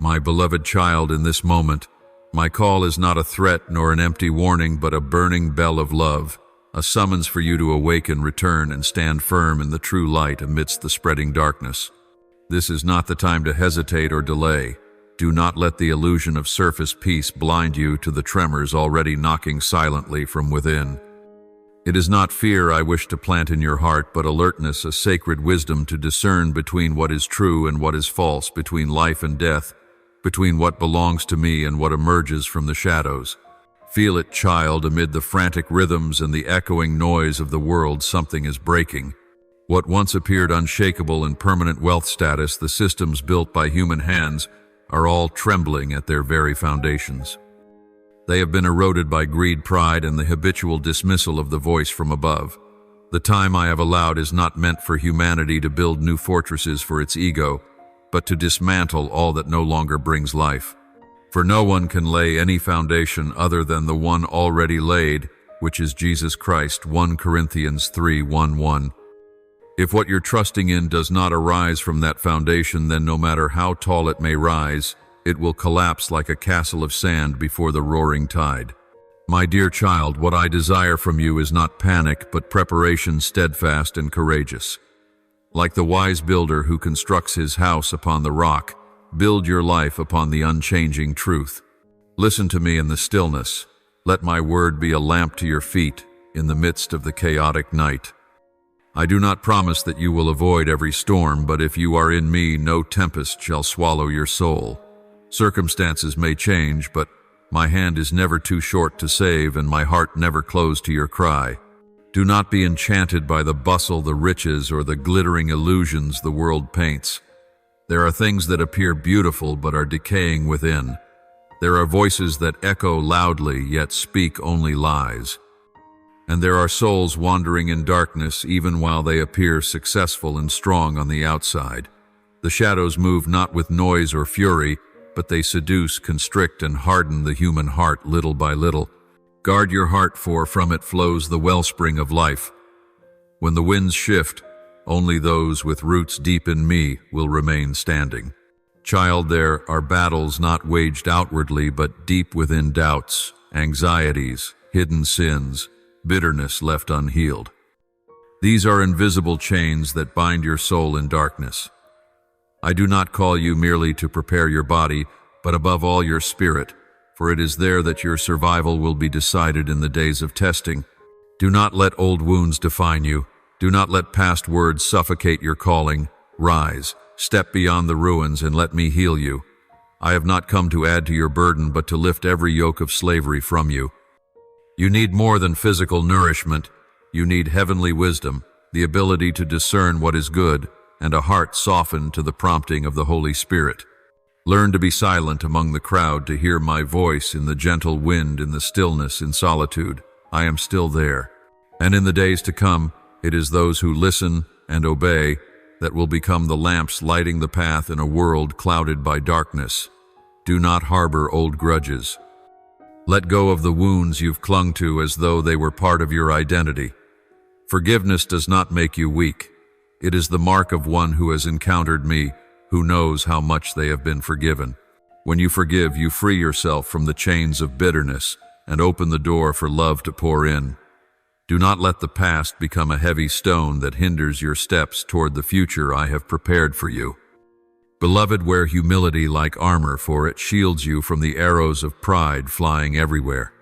My beloved child, in this moment, my call is not a threat nor an empty warning, but a burning bell of love, a summons for you to awaken, return, and stand firm in the true light amidst the spreading darkness. This is not the time to hesitate or delay. Do not let the illusion of surface peace blind you to the tremors already knocking silently from within. It is not fear I wish to plant in your heart, but alertness, a sacred wisdom to discern between what is true and what is false, between life and death, between what belongs to me and what emerges from the shadows. Feel it, child, amid the frantic rhythms and the echoing noise of the world, something is breaking. What once appeared unshakable and permanent wealth status, the systems built by human hands, are all trembling at their very foundations. They have been eroded by greed, pride, and the habitual dismissal of the voice from above. The time I have allowed is not meant for humanity to build new fortresses for its ego, but to dismantle all that no longer brings life. For no one can lay any foundation other than the one already laid, which is Jesus Christ. 1 Corinthians 3:1-1. If what you're trusting in does not arise from that foundation, then no matter how tall it may rise, it will collapse like a castle of sand before the roaring tide. My dear child, what I desire from you is not panic, but preparation steadfast and courageous. Like the wise builder who constructs his house upon the rock, build your life upon the unchanging truth. Listen to me in the stillness. Let my word be a lamp to your feet in the midst of the chaotic night. I do not promise that you will avoid every storm, but if you are in me, no tempest shall swallow your soul. Circumstances may change, but my hand is never too short to save, and my heart never closed to your cry. Do not be enchanted by the bustle, the riches, or the glittering illusions the world paints. There are things that appear beautiful but are decaying within. There are voices that echo loudly yet speak only lies. And there are souls wandering in darkness even while they appear successful and strong on the outside. The shadows move not with noise or fury, but they seduce, constrict, and harden the human heart little by little. Guard your heart, for from it flows the wellspring of life. When the winds shift, only those with roots deep in me will remain standing. Child, there are battles not waged outwardly, but deep within, doubts, anxieties, hidden sins, bitterness left unhealed. These are invisible chains that bind your soul in darkness. I do not call you merely to prepare your body, but above all your spirit, for it is there that your survival will be decided in the days of testing. Do not let old wounds define you. Do not let past words suffocate your calling. Rise, step beyond the ruins, and let me heal you. I have not come to add to your burden, but to lift every yoke of slavery from you. You need more than physical nourishment. You need heavenly wisdom, the ability to discern what is good, and a heart softened to the prompting of the Holy Spirit. Learn to be silent among the crowd, to hear my voice in the gentle wind, in the stillness, in solitude. I am still there. And in the days to come, it is those who listen and obey that will become the lamps lighting the path in a world clouded by darkness. Do not harbor old grudges. Let go of the wounds you've clung to as though they were part of your identity. Forgiveness does not make you weak. It is the mark of one who has encountered me, who knows how much they have been forgiven. When you forgive, you free yourself from the chains of bitterness and open the door for love to pour in. Do not let the past become a heavy stone that hinders your steps toward the future I have prepared for you. Beloved, wear humility like armor, for it shields you from the arrows of pride flying everywhere.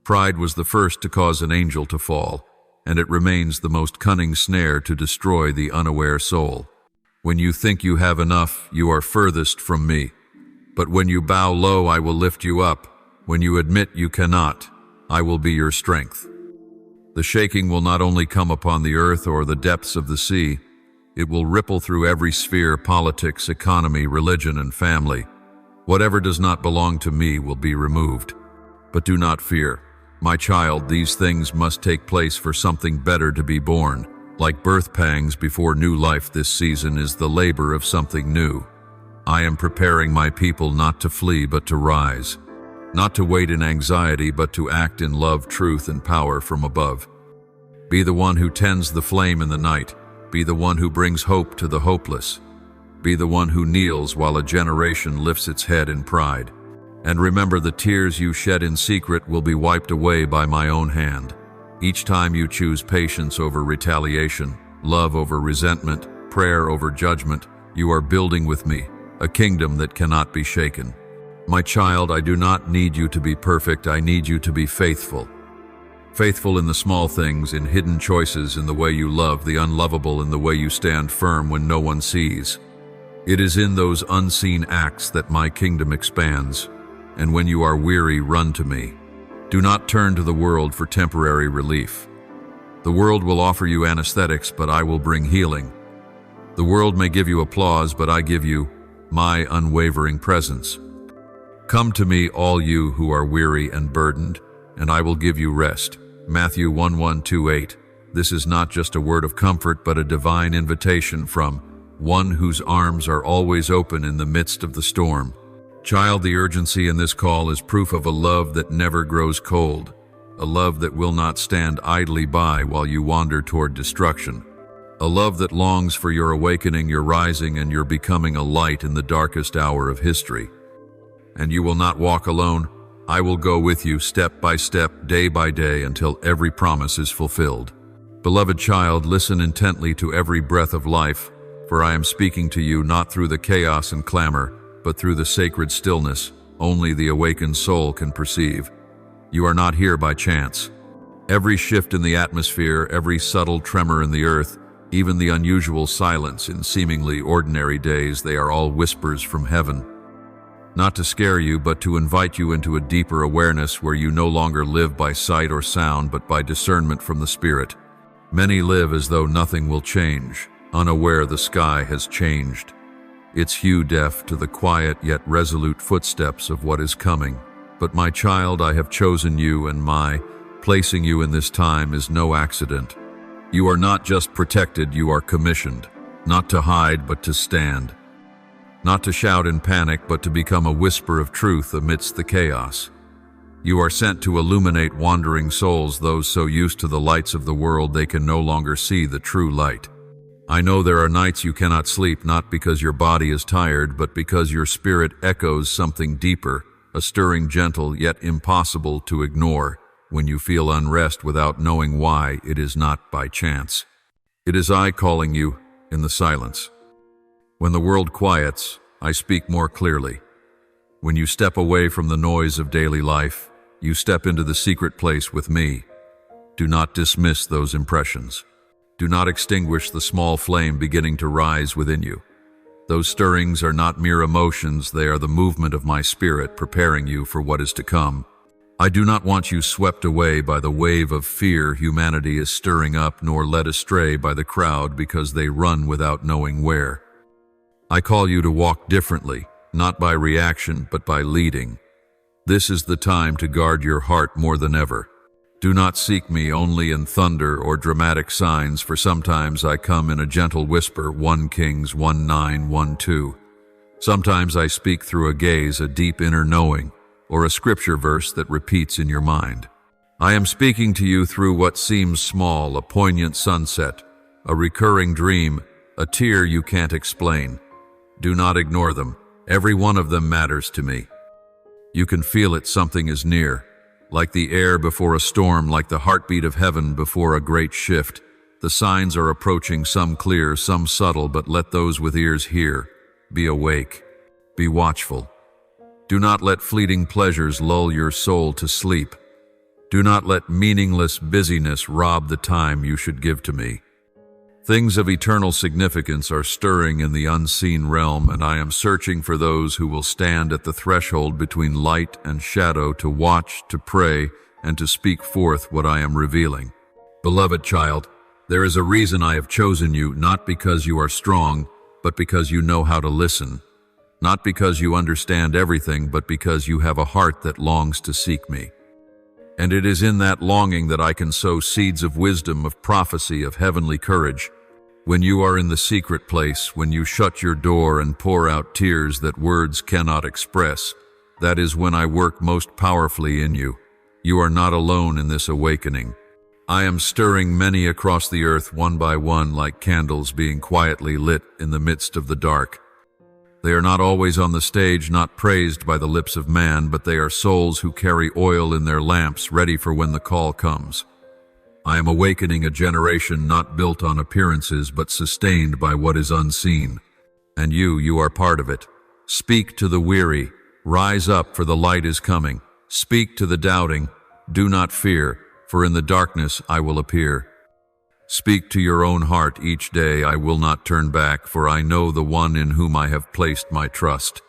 Pride was the first to cause an angel to fall, and it remains the most cunning snare to destroy the unaware soul. When you think you have enough, you are furthest from me. But when you bow low, I will lift you up. When you admit you cannot, I will be your strength. The shaking will not only come upon the earth or the depths of the sea, it will ripple through every sphere: politics, economy, religion, and family. Whatever does not belong to me will be removed. But do not fear. My child, these things must take place for something better to be born. Like birth pangs before new life, this season is the labor of something new. I am preparing my people not to flee but to rise, not to wait in anxiety but to act in love, truth, and power from above. Be the one who tends the flame in the night. Be the one who brings hope to the hopeless. Be the one who kneels while a generation lifts its head in pride. And remember, the tears you shed in secret will be wiped away by my own hand. Each time you choose patience over retaliation, love over resentment, prayer over judgment, you are building with me a kingdom that cannot be shaken. My child, I do not need you to be perfect, I need you to be faithful. Faithful in the small things, in hidden choices, in the way you love the unlovable, in the way you stand firm when no one sees. It is in those unseen acts that my kingdom expands. And when you are weary, run to me. Do not turn to the world for temporary relief. The world will offer you anesthetics, but I will bring healing. The world may give you applause, but I give you my unwavering presence. Come to me, all you who are weary and burdened, and I will give you rest. Matthew 11:28. This is not just a word of comfort, but a divine invitation from one whose arms are always open in the midst of the storm. Child, the urgency in this call is proof of a love that never grows cold, a love that will not stand idly by while you wander toward destruction, a love that longs for your awakening, your rising, and your becoming a light in the darkest hour of history. And you will not walk alone. I will go with you step by step, day by day, until every promise is fulfilled. Beloved child, listen intently to every breath of life, for I am speaking to you not through the chaos and clamor, but through the sacred stillness only the awakened soul can perceive. You are not here by chance. Every shift in the atmosphere, every subtle tremor in the earth, even the unusual silence in seemingly ordinary days, they are all whispers from heaven. Not to scare you, but to invite you into a deeper awareness where you no longer live by sight or sound, but by discernment from the Spirit. Many live as though nothing will change, unaware the sky has changed. Its hue deaf to the quiet yet resolute footsteps of what is coming. But my child, I have chosen you, and my placing you in this time is no accident. You are not just protected, you are commissioned, not to hide but to stand. Not to shout in panic, but to become a whisper of truth amidst the chaos. You are sent to illuminate wandering souls, those so used to the lights of the world they can no longer see the true light. I know there are nights you cannot sleep, not because your body is tired, but because your spirit echoes something deeper, a stirring gentle yet impossible to ignore. When you feel unrest without knowing why, it is not by chance. It is I calling you in the silence. When the world quiets, I speak more clearly. When you step away from the noise of daily life, you step into the secret place with me. Do not dismiss those impressions. Do not extinguish the small flame beginning to rise within you. Those stirrings are not mere emotions, they are the movement of my spirit preparing you for what is to come. I do not want you swept away by the wave of fear humanity is stirring up, nor led astray by the crowd because they run without knowing where. I call you to walk differently, not by reaction, but by leading. This is the time to guard your heart more than ever. Do not seek me only in thunder or dramatic signs, for sometimes I come in a gentle whisper, 1 Kings 1:9-1:2. Sometimes I speak through a gaze, a deep inner knowing, or a scripture verse that repeats in your mind. I am speaking to you through what seems small, a poignant sunset, a recurring dream, a tear you can't explain. Do not ignore them. Every one of them matters to me. You can feel it, something is near. Like the air before a storm, like the heartbeat of heaven before a great shift. The signs are approaching, some clear, some subtle, but let those with ears hear. Be awake. Be watchful. Do not let fleeting pleasures lull your soul to sleep. Do not let meaningless busyness rob the time you should give to me. Things of eternal significance are stirring in the unseen realm, and I am searching for those who will stand at the threshold between light and shadow to watch, to pray, and to speak forth what I am revealing. Beloved child, there is a reason I have chosen you, not because you are strong, but because you know how to listen. Not because you understand everything, but because you have a heart that longs to seek me. And it is in that longing that I can sow seeds of wisdom, of prophecy, of heavenly courage. When you are in the secret place, when you shut your door and pour out tears that words cannot express, that is when I work most powerfully in you. You are not alone in this awakening. I am stirring many across the earth one by one, like candles being quietly lit in the midst of the dark. They are not always on the stage, not praised by the lips of man, but they are souls who carry oil in their lamps, ready for when the call comes. I am awakening a generation not built on appearances, but sustained by what is unseen. And you are part of it. Speak to the weary. Rise up, for the light is coming. Speak to the doubting. Do not fear, for in the darkness I will appear. Speak to your own heart each day. I will not turn back, for I know the one in whom I have placed my trust.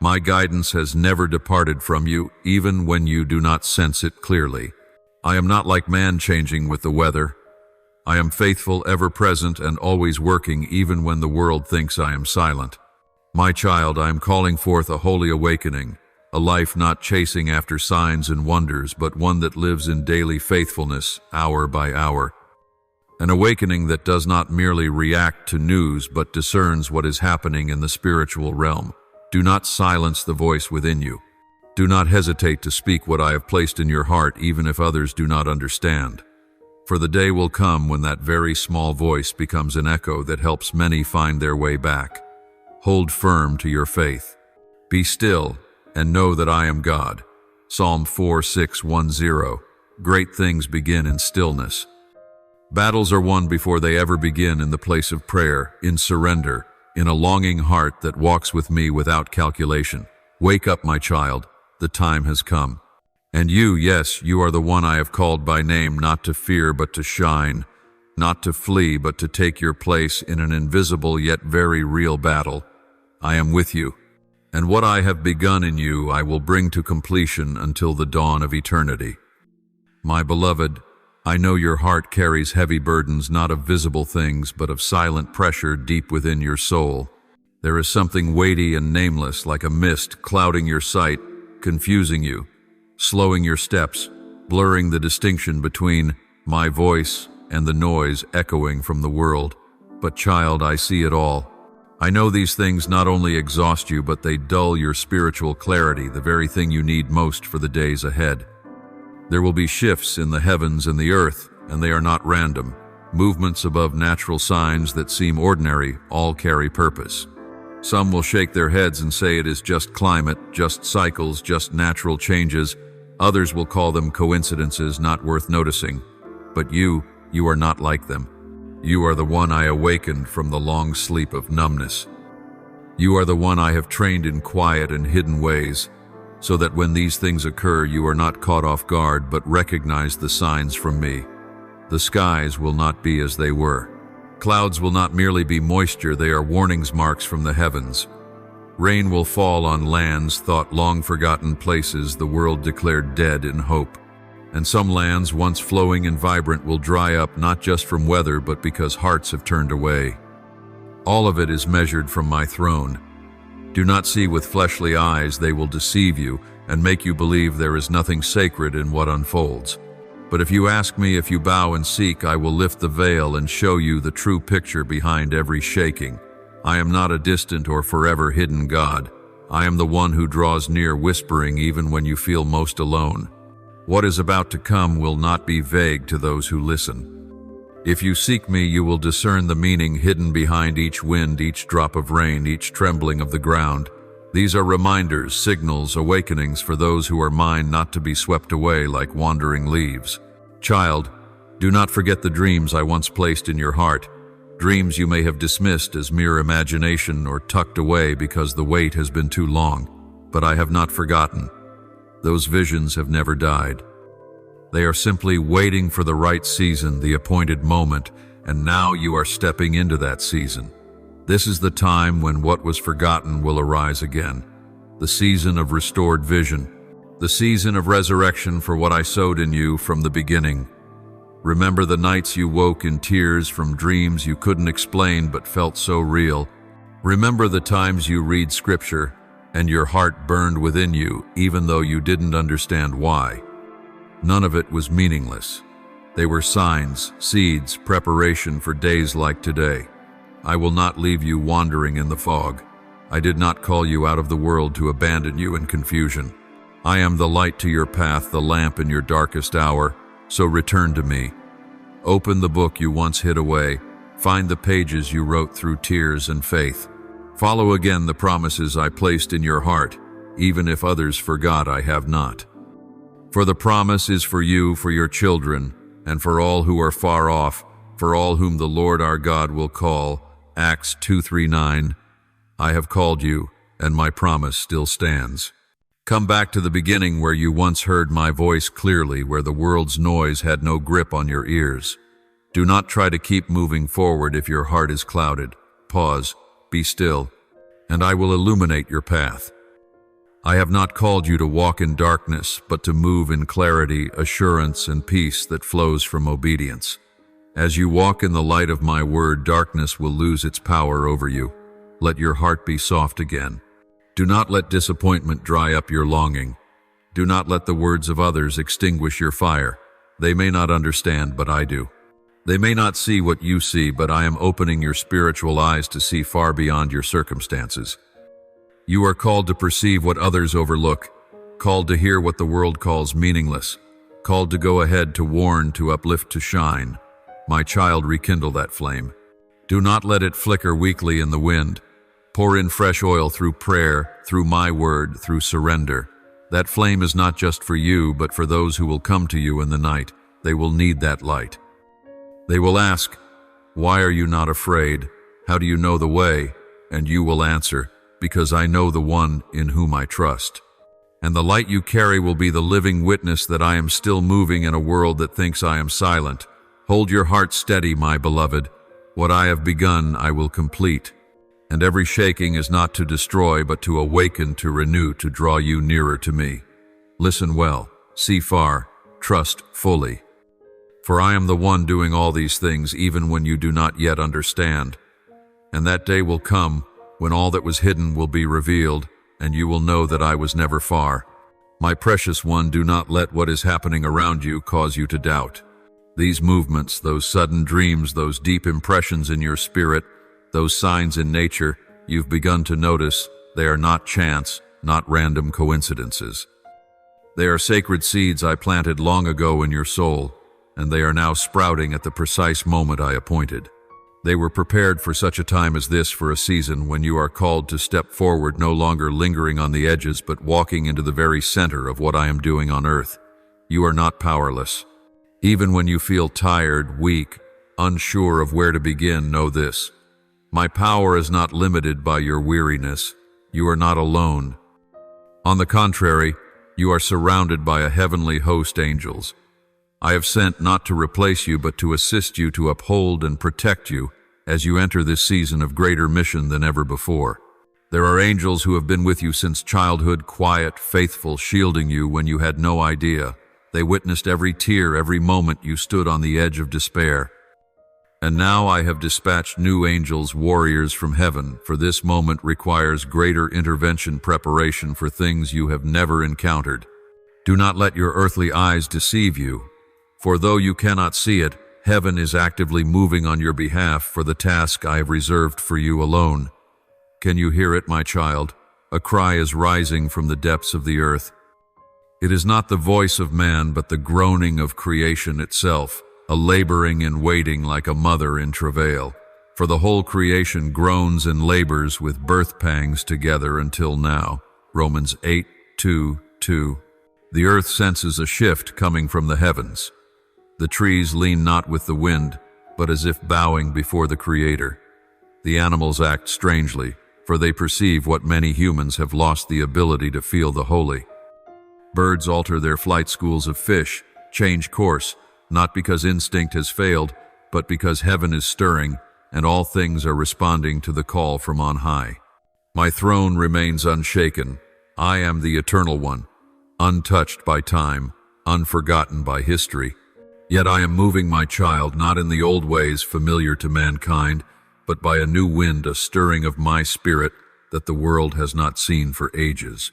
My guidance has never departed from you, even when you do not sense it clearly. I am not like man, changing with the weather. I am faithful, ever present, and always working, even when the world thinks I am silent. My child, I am calling forth a holy awakening, a life not chasing after signs and wonders, but one that lives in daily faithfulness, hour by hour. An awakening that does not merely react to news, but discerns what is happening in the spiritual realm. Do not silence the voice within you. Do not hesitate to speak what I have placed in your heart, even if others do not understand. For the day will come when that very small voice becomes an echo that helps many find their way back. Hold firm to your faith. Be still and know that I am God. Psalm 4:6-10. Great things begin in stillness. Battles are won before they ever begin in the place of prayer, in surrender, in a longing heart that walks with me without calculation. Wake up, my child. The time has come. And you, yes, you are the one I have called by name, not to fear but to shine, not to flee but to take your place in an invisible yet very real battle. I am with you, and what I have begun in you I will bring to completion until the dawn of eternity. My beloved, I know your heart carries heavy burdens, not of visible things, but of silent pressure deep within your soul. There is something weighty and nameless, like a mist, clouding your sight, confusing you, slowing your steps, blurring the distinction between my voice and the noise echoing from the world. But child, I see it all. I know these things not only exhaust you, but they dull your spiritual clarity, the very thing you need most for the days ahead. There will be shifts in the heavens and the earth, and they are not random. Movements above natural signs that seem ordinary all carry purpose. Some will shake their heads and say it is just climate, just cycles, just natural changes. Others will call them coincidences not worth noticing. But you are not like them. You are the one I awakened from the long sleep of numbness. You are the one I have trained in quiet and hidden ways, so that when these things occur, you are not caught off guard, but recognize the signs from me. The skies will not be as they were. Clouds will not merely be moisture, they are warnings marks from the heavens. Rain will fall on lands thought long forgotten, places the world declared dead in hope. And some lands, once flowing and vibrant, will dry up, not just from weather, but because hearts have turned away. All of it is measured from my throne. Do not see with fleshly eyes, they will deceive you and make you believe there is nothing sacred in what unfolds. But if you ask me, if you bow and seek, I will lift the veil and show you the true picture behind every shaking. I am not a distant or forever hidden God. I am the one who draws near, whispering even when you feel most alone. What is about to come will not be vague to those who listen. If you seek me, you will discern the meaning hidden behind each wind, each drop of rain, each trembling of the ground. These are reminders, signals, awakenings for those who are mine, not to be swept away like wandering leaves. Child, do not forget the dreams I once placed in your heart, dreams you may have dismissed as mere imagination or tucked away because the wait has been too long. But I have not forgotten. Those visions have never died. They are simply waiting for the right season, the appointed moment, and now you are stepping into that season. This is the time when what was forgotten will arise again. The season of restored vision. The season of resurrection for what I sowed in you from the beginning. Remember the nights you woke in tears from dreams you couldn't explain but felt so real. Remember the times you read scripture and your heart burned within you even though you didn't understand why. None of it was meaningless. They were signs, seeds, preparation for days like today. I will not leave you wandering in the fog. I did not call you out of the world to abandon you in confusion. I am the light to your path, the lamp in your darkest hour, so return to me. Open the book you once hid away. Find the pages you wrote through tears and faith. Follow again the promises I placed in your heart, even if others forgot I have not. For the promise is for you, for your children, and for all who are far off, for all whom the Lord our God will call. Acts 2:3-9. I have called you, and my promise still stands. Come back to the beginning where you once heard my voice clearly, where the world's noise had no grip on your ears. Do not try to keep moving forward if your heart is clouded. Pause, be still, and I will illuminate your path. I have not called you to walk in darkness, but to move in clarity, assurance, and peace that flows from obedience. As you walk in the light of my word, darkness will lose its power over you. Let your heart be soft again. Do not let disappointment dry up your longing. Do not let the words of others extinguish your fire. They may not understand, but I do. They may not see what you see, but I am opening your spiritual eyes to see far beyond your circumstances. You are called to perceive what others overlook, called to hear what the world calls meaningless, called to go ahead, to warn, to uplift, to shine. My child, rekindle that flame. Do not let it flicker weakly in the wind. Pour in fresh oil through prayer, through my word, through surrender. That flame is not just for you, but for those who will come to you in the night. They will need that light. They will ask, "Why are you not afraid? How do you know the way?" And you will answer, "Because I know the one in whom I trust." And the light you carry will be the living witness that I am still moving in a world that thinks I am silent. Hold your heart steady, my beloved. What I have begun, I will complete. And every shaking is not to destroy, but to awaken, to renew, to draw you nearer to me. Listen well, see far, trust fully. For I am the one doing all these things, even when you do not yet understand. And that day will come when all that was hidden will be revealed, and you will know that I was never far. My precious one, do not let what is happening around you cause you to doubt. These movements, those sudden dreams, those deep impressions in your spirit, those signs in nature you've begun to notice, they are not chance, not random coincidences. They are sacred seeds I planted long ago in your soul, and they are now sprouting at the precise moment I appointed. They were prepared for such a time as this, for a season when you are called to step forward, no longer lingering on the edges, but walking into the very center of what I am doing on earth. You are not powerless. Even when you feel tired, weak, unsure of where to begin, know this. My power is not limited by your weariness. You are not alone. On the contrary, you are surrounded by a heavenly host, angels. I have sent not to replace you, but to assist you, to uphold and protect you as you enter this season of greater mission than ever before. There are angels who have been with you since childhood, quiet, faithful, shielding you when you had no idea. They witnessed every tear, every moment you stood on the edge of despair. And now I have dispatched new angels, warriors from heaven, for this moment requires greater intervention, preparation for things you have never encountered. Do not let your earthly eyes deceive you. For though you cannot see it, heaven is actively moving on your behalf for the task I have reserved for you alone. Can you hear it, my child? A cry is rising from the depths of the earth. It is not the voice of man, but the groaning of creation itself, a laboring and waiting like a mother in travail. For the whole creation groans and labors with birth pangs together until now. Romans 8:2-2. The earth senses a shift coming from the heavens. The trees lean not with the wind, but as if bowing before the Creator. The animals act strangely, for they perceive what many humans have lost the ability to feel, the holy. Birds alter their flight, schools of fish change course, not because instinct has failed, but because heaven is stirring, and all things are responding to the call from on high. My throne remains unshaken. I am the Eternal One, untouched by time, unforgotten by history. Yet I am moving, my child, not in the old ways familiar to mankind, but by a new wind, a stirring of my spirit that the world has not seen for ages.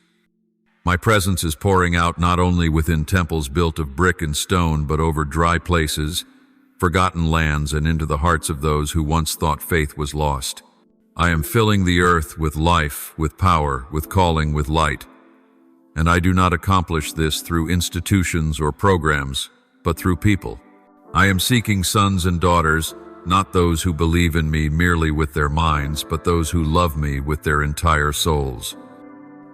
My presence is pouring out not only within temples built of brick and stone, but over dry places, forgotten lands, and into the hearts of those who once thought faith was lost. I am filling the earth with life, with power, with calling, with light. And I do not accomplish this through institutions or programs, but through people. I am seeking sons and daughters, not those who believe in me merely with their minds, but those who love me with their entire souls.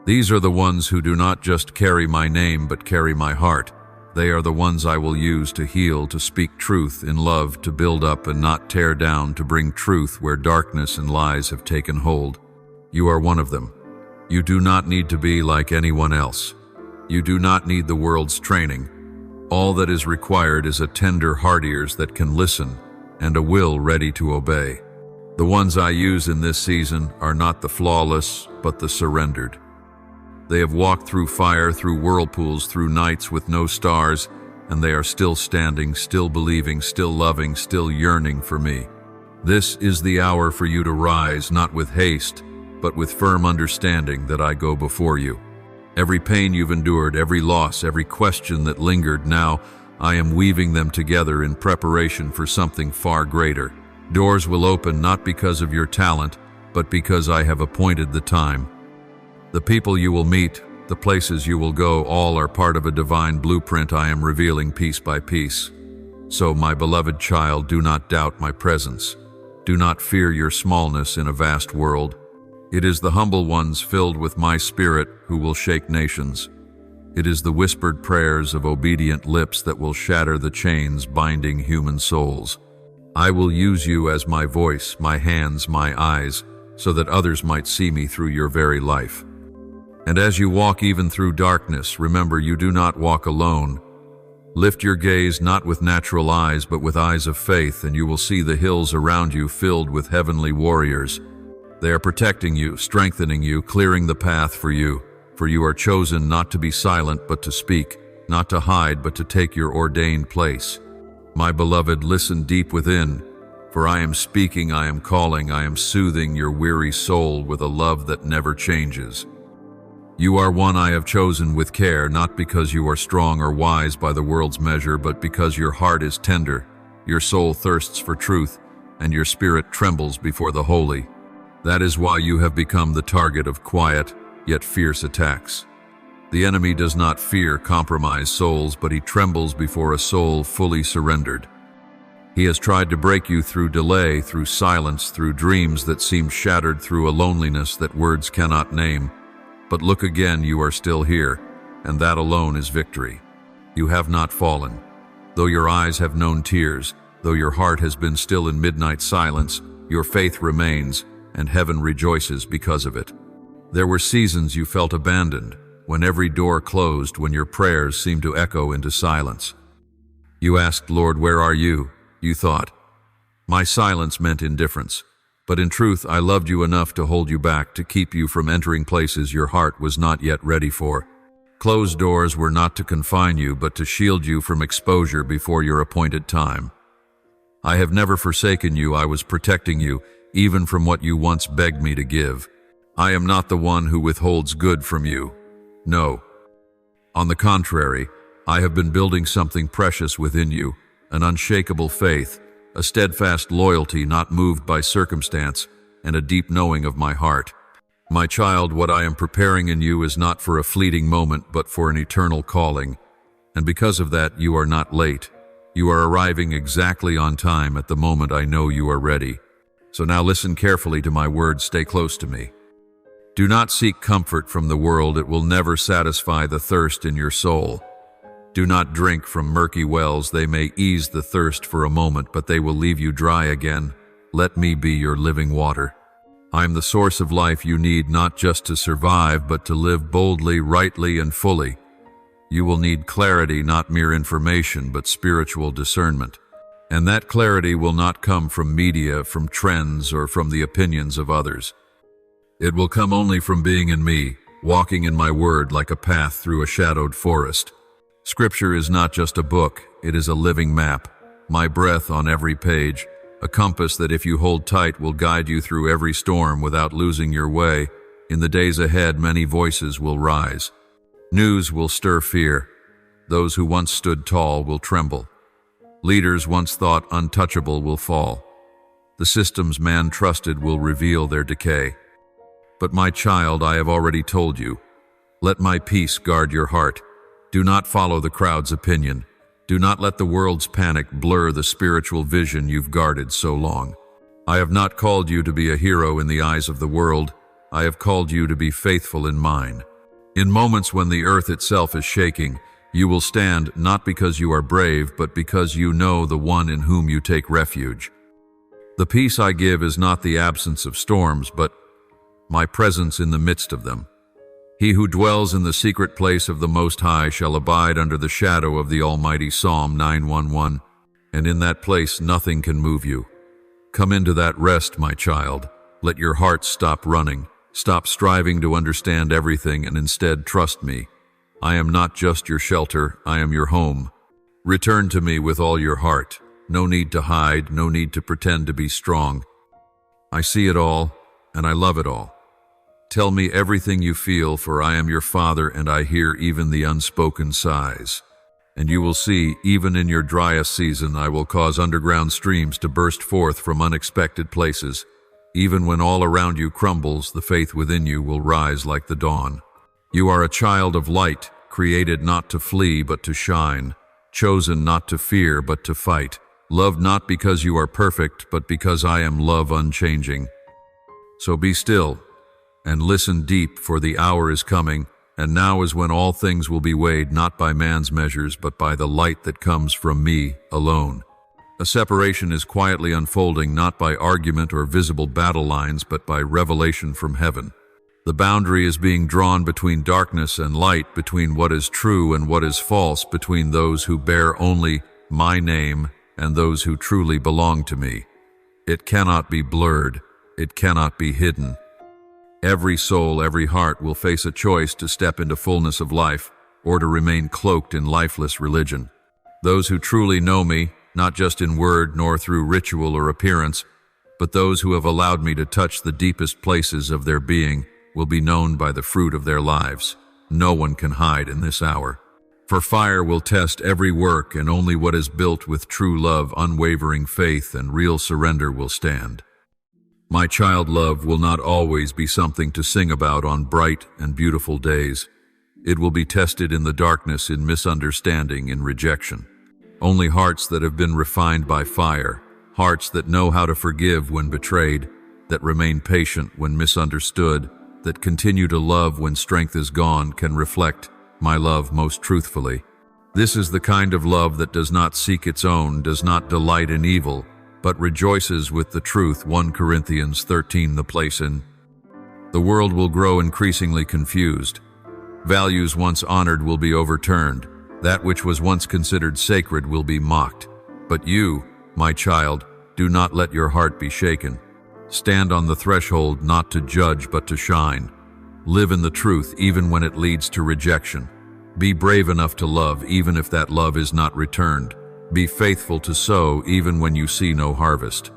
These are the ones who do not just carry my name, but carry my heart. They are the ones I will use to heal, to speak truth in love, to build up and not tear down, to bring truth where darkness and lies have taken hold. You are one of them. You do not need to be like anyone else. You do not need the world's training. All that is required is a tender heart ears that can listen and a will ready to obey. The ones I use in this season are not the flawless, but the surrendered. They have walked through fire, through whirlpools, through nights with no stars, and they are still standing, still believing, still loving, still yearning for me. This is the hour for you to rise, not with haste, but with firm understanding that I go before you. Every pain you've endured, every loss, every question that lingered, now I am weaving them together in preparation for something far greater. Doors will open not because of your talent, but because I have appointed the time. The people you will meet, the places you will go, all are part of a divine blueprint I am revealing piece by piece. So, my beloved child, do not doubt my presence. Do not fear your smallness in a vast world. It is the humble ones filled with my spirit who will shake nations. It is the whispered prayers of obedient lips that will shatter the chains binding human souls. I will use you as my voice, my hands, my eyes, so that others might see me through your very life. And as you walk even through darkness, remember you do not walk alone. Lift your gaze not with natural eyes, but with eyes of faith, and you will see the hills around you filled with heavenly warriors. They are protecting you, strengthening you, clearing the path for you are chosen not to be silent, but to speak, not to hide, but to take your ordained place. My beloved, listen deep within, for I am speaking, I am calling, I am soothing your weary soul with a love that never changes. You are one I have chosen with care, not because you are strong or wise by the world's measure, but because your heart is tender, your soul thirsts for truth, and your spirit trembles before the holy. That is why you have become the target of quiet, yet fierce attacks. The enemy does not fear compromised souls, but he trembles before a soul fully surrendered. He has tried to break you through delay, through silence, through dreams that seem shattered, through a loneliness that words cannot name. But look again, you are still here, and that alone is victory. You have not fallen. Though your eyes have known tears, though your heart has been still in midnight silence, your faith remains, and heaven rejoices because of it. There were seasons you felt abandoned, when every door closed, when your prayers seemed to echo into silence. You asked, Lord, where are you? You thought. My silence meant indifference. But in truth, I loved you enough to hold you back, to keep you from entering places your heart was not yet ready for. Closed doors were not to confine you, but to shield you from exposure before your appointed time. I have never forsaken you. I was protecting you, even from what you once begged me to give. I am not the one who withholds good from you. No. On the contrary, I have been building something precious within you, an unshakable faith, a steadfast loyalty not moved by circumstance, and a deep knowing of my heart. My child, what I am preparing in you is not for a fleeting moment, but for an eternal calling. And because of that, you are not late. You are arriving exactly on time at the moment I know you are ready. So now listen carefully to my words, stay close to me. Do not seek comfort from the world, it will never satisfy the thirst in your soul. Do not drink from murky wells, they may ease the thirst for a moment, but they will leave you dry again. Let me be your living water. I am the source of life you need, not just to survive, but to live boldly, rightly, and fully. You will need clarity, not mere information, but spiritual discernment. And that clarity will not come from media, from trends, or from the opinions of others. It will come only from being in me, walking in my word like a path through a shadowed forest. Scripture is not just a book, it is a living map, my breath on every page, a compass that if you hold tight will guide you through every storm without losing your way. In the days ahead, many voices will rise. News will stir fear. Those who once stood tall will tremble. Leaders once thought untouchable will fall. The systems man trusted will reveal their decay. But my child, I have already told you, let my peace guard your heart. Do not follow the crowd's opinion. Do not let the world's panic blur the spiritual vision you've guarded so long. I have not called you to be a hero in the eyes of the world. I have called you to be faithful in mine. In moments when the earth itself is shaking, you will stand not because you are brave, but because you know the one in whom you take refuge. The peace I give is not the absence of storms, but my presence in the midst of them. He who dwells in the secret place of the Most High shall abide under the shadow of the Almighty. Psalm 9:1. And in that place nothing can move you. Come into that rest, my child. Let your heart stop running. Stop striving to understand everything and instead trust me. I am not just your shelter, I am your home. Return to me with all your heart. No need to hide, no need to pretend to be strong. I see it all, and I love it all. Tell me everything you feel, for I am your Father, and I hear even the unspoken sighs. And you will see, even in your driest season, I will cause underground streams to burst forth from unexpected places. Even when all around you crumbles, the faith within you will rise like the dawn. You are a child of light, created not to flee but to shine, chosen not to fear but to fight, loved not because you are perfect but because I am love unchanging. So be still and listen deep, for the hour is coming, and now is when all things will be weighed not by man's measures but by the light that comes from me alone. A separation is quietly unfolding not by argument or visible battle lines but by revelation from heaven. The boundary is being drawn between darkness and light, between what is true and what is false, between those who bear only my name and those who truly belong to me. It cannot be blurred. It cannot be hidden. Every soul, every heart will face a choice to step into fullness of life or to remain cloaked in lifeless religion. Those who truly know me, not just in word nor through ritual or appearance, but those who have allowed me to touch the deepest places of their being, will be known by the fruit of their lives. No one can hide in this hour. For fire will test every work, and only what is built with true love, unwavering faith, and real surrender will stand. My child, love will not always be something to sing about on bright and beautiful days. It will be tested in the darkness, in misunderstanding, in rejection. Only hearts that have been refined by fire, hearts that know how to forgive when betrayed, that remain patient when misunderstood, that continue to love when strength is gone, can reflect my love most truthfully. This is the kind of love that does not seek its own, does not delight in evil, but rejoices with the truth. 1 Corinthians 13. The place in the world will grow increasingly confused. Values once honored will be overturned. That which was once considered sacred will be mocked. But you, my child, do not let your heart be shaken. Stand on the threshold not to judge but to shine. Live in the truth even when it leads to rejection. Be brave enough to love even if that love is not returned. Be faithful to sow even when you see no harvest.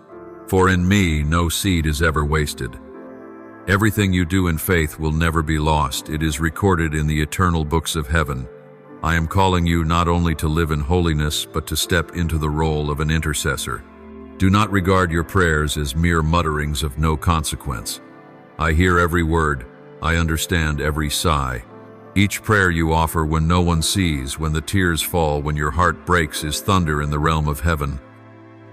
For in me no seed is ever wasted. Everything you do in faith will never be lost. It is recorded in the eternal books of heaven. I am calling you not only to live in holiness, but to step into the role of an intercessor. Do not regard your prayers as mere mutterings of no consequence. I hear every word. I understand every sigh. Each prayer you offer when no one sees, when the tears fall, when your heart breaks, is thunder in the realm of heaven.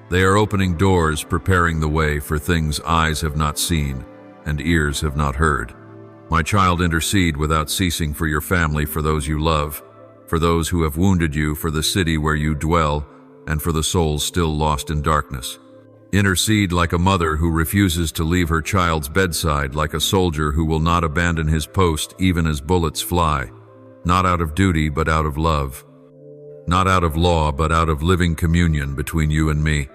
They are opening doors, preparing the way for things eyes have not seen and ears have not heard. My child, intercede without ceasing for your family, for those you love, for those who have wounded you, for the city where you dwell, and for the souls still lost in darkness. Intercede like a mother who refuses to leave her child's bedside, like a soldier who will not abandon his post even as bullets fly, not out of duty but out of love, not out of law but out of living communion between you and me.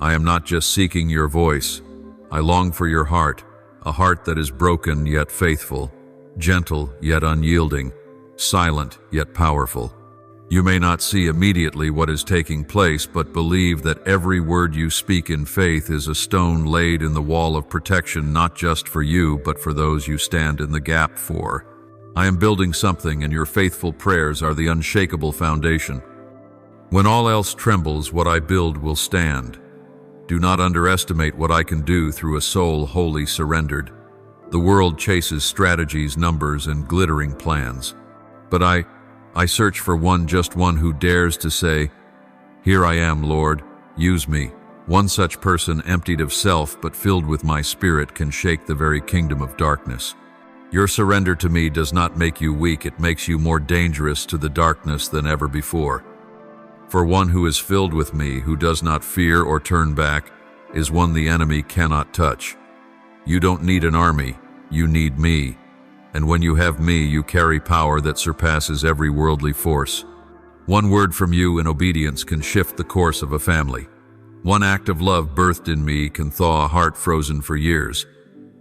I am not just seeking your voice. I long for your heart, a heart that is broken yet faithful, gentle yet unyielding, silent yet powerful. You may not see immediately what is taking place, but believe that every word you speak in faith is a stone laid in the wall of protection, not just for you, but for those you stand in the gap for. I am building something, and your faithful prayers are the unshakable foundation. When all else trembles, what I build will stand. Do not underestimate what I can do through a soul wholly surrendered. The world chases strategies, numbers, and glittering plans. But I I search for one, just one who dares to say, "Here I am, Lord, use me." One such person, emptied of self but filled with my spirit, can shake the very kingdom of darkness. Your surrender to me does not make you weak, it makes you more dangerous to the darkness than ever before. For one who is filled with me, who does not fear or turn back, is one the enemy cannot touch. You don't need an army, you need me. And when you have me, you carry power that surpasses every worldly force. One word from you in obedience can shift the course of a family. One act of love birthed in me can thaw a heart frozen for years.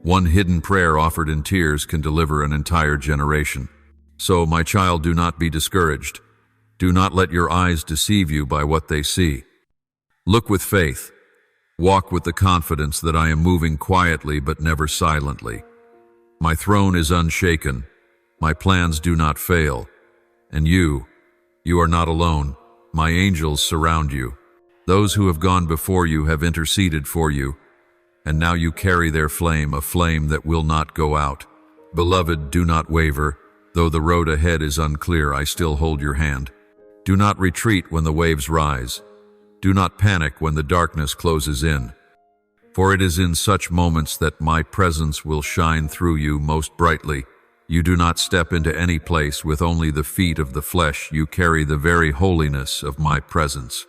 One hidden prayer offered in tears can deliver an entire generation. So, my child, do not be discouraged. Do not let your eyes deceive you by what they see. Look with faith. Walk with the confidence that I am moving quietly but never silently. My throne is unshaken. My plans do not fail. And you are not alone. My angels surround you. Those who have gone before you have interceded for you, and now you carry their flame, a flame that will not go out. Beloved, do not waver. Though the road ahead is unclear, I still hold your hand. Do not retreat when the waves rise. Do not panic when the darkness closes in. For it is in such moments that my presence will shine through you most brightly. You do not step into any place with only the feet of the flesh. You carry the very holiness of my presence.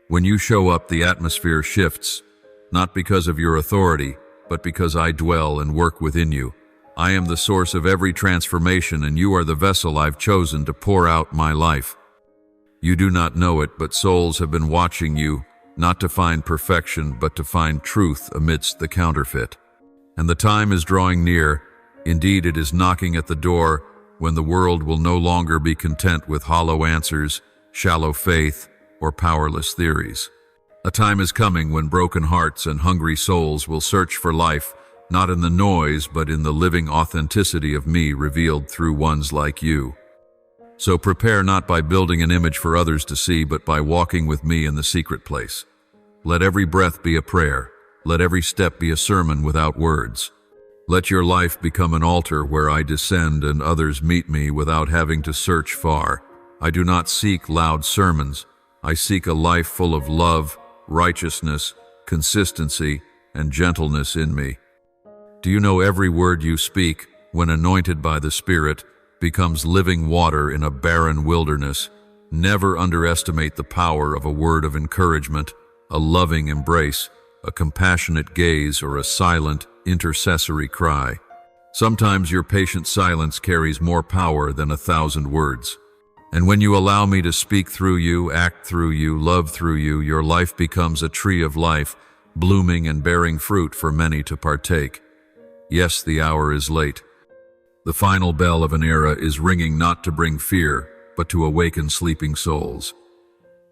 When you show up, the atmosphere shifts, not because of your authority, but because I dwell and work within you. I am the source of every transformation, and you are the vessel I've chosen to pour out my life. You do not know it, but souls have been watching you, not to find perfection, but to find truth amidst the counterfeit. And the time is drawing near. Indeed, it is knocking at the door, when the world will no longer be content with hollow answers, shallow faith, or powerless theories. A time is coming when broken hearts and hungry souls will search for life, not in the noise, but in the living authenticity of me revealed through ones like you. So prepare, not by building an image for others to see, but by walking with me in the secret place. Let every breath be a prayer. Let every step be a sermon without words. Let your life become an altar where I descend and others meet me without having to search far. I do not seek loud sermons. I seek a life full of love, righteousness, consistency, and gentleness in me. Do you know every word you speak, when anointed by the Spirit, becomes living water in a barren wilderness? Never underestimate the power of a word of encouragement, a loving embrace, a compassionate gaze, or a silent, intercessory cry. Sometimes your patient silence carries more power than 1,000 words. And when you allow me to speak through you, act through you, love through you, your life becomes a tree of life, blooming and bearing fruit for many to partake. Yes, the hour is late. The final bell of an era is ringing, not to bring fear, but to awaken sleeping souls.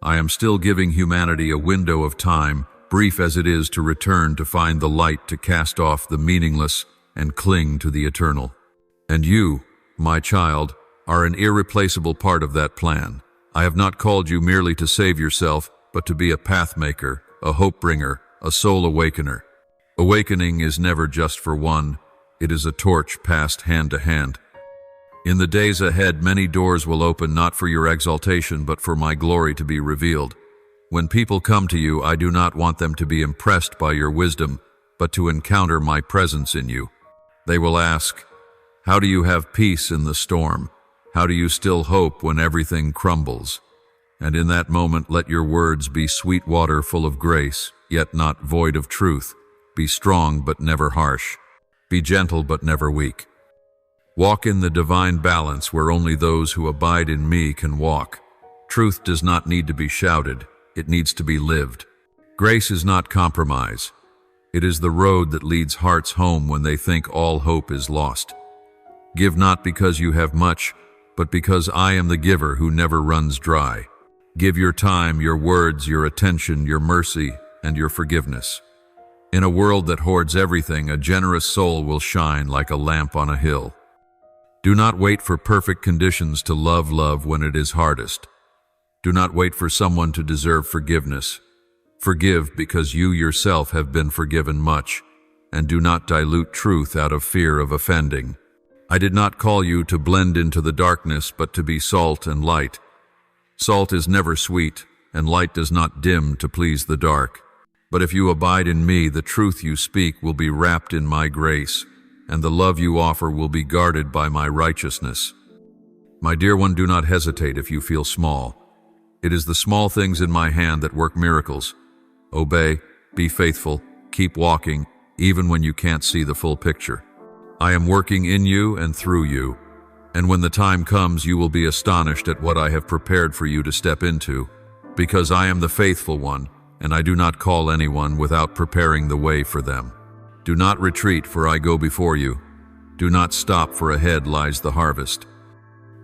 I am still giving humanity a window of time, brief as it is, to return, to find the light, to cast off the meaningless and cling to the eternal. And you, my child, are an irreplaceable part of that plan. I have not called you merely to save yourself, but to be a pathmaker, a hope bringer, a soul awakener. Awakening is never just for one. It is a torch passed hand to hand. In the days ahead, many doors will open, not for your exaltation, but for my glory to be revealed. When people come to you, I do not want them to be impressed by your wisdom, but to encounter my presence in you. They will ask, "How do you have peace in the storm? How do you still hope when everything crumbles?" And in that moment, let your words be sweet water full of grace, yet not void of truth. Be strong but never harsh. Be gentle but never weak. Walk in the divine balance where only those who abide in me can walk. Truth does not need to be shouted, it needs to be lived. Grace is not compromise. It is the road that leads hearts home when they think all hope is lost. Give not because you have much, but because I am the giver who never runs dry. Give your time, your words, your attention, your mercy, and your forgiveness. In a world that hoards everything, a generous soul will shine like a lamp on a hill. Do not wait for perfect conditions to love when it is hardest. Do not wait for someone to deserve forgiveness. Forgive because you yourself have been forgiven much, and do not dilute truth out of fear of offending. I did not call you to blend into the darkness, but to be salt and light. Salt is never sweet, and light does not dim to please the dark. But if you abide in me, the truth you speak will be wrapped in my grace, and the love you offer will be guarded by my righteousness. My dear one, do not hesitate if you feel small. It is the small things in my hand that work miracles. Obey, be faithful, keep walking, even when you can't see the full picture. I am working in you and through you, and when the time comes, you will be astonished at what I have prepared for you to step into, because I am the faithful one, and I do not call anyone without preparing the way for them. Do not retreat, for I go before you. Do not stop, for ahead lies the harvest.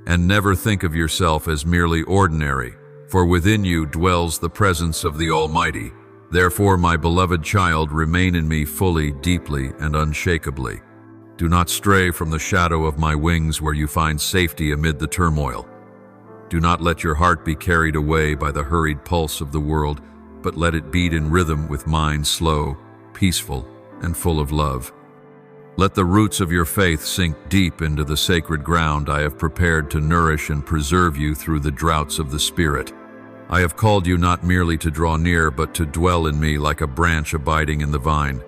And never think of yourself as merely ordinary, for within you dwells the presence of the Almighty. Therefore, my beloved child, remain in me fully, deeply, and unshakably. Do not stray from the shadow of my wings where you find safety amid the turmoil. Do not let your heart be carried away by the hurried pulse of the world, but let it beat in rhythm with mine, slow, peaceful, and full of love. Let the roots of your faith sink deep into the sacred ground I have prepared to nourish and preserve you through the droughts of the Spirit. I have called you not merely to draw near, but to dwell in me like a branch abiding in the vine.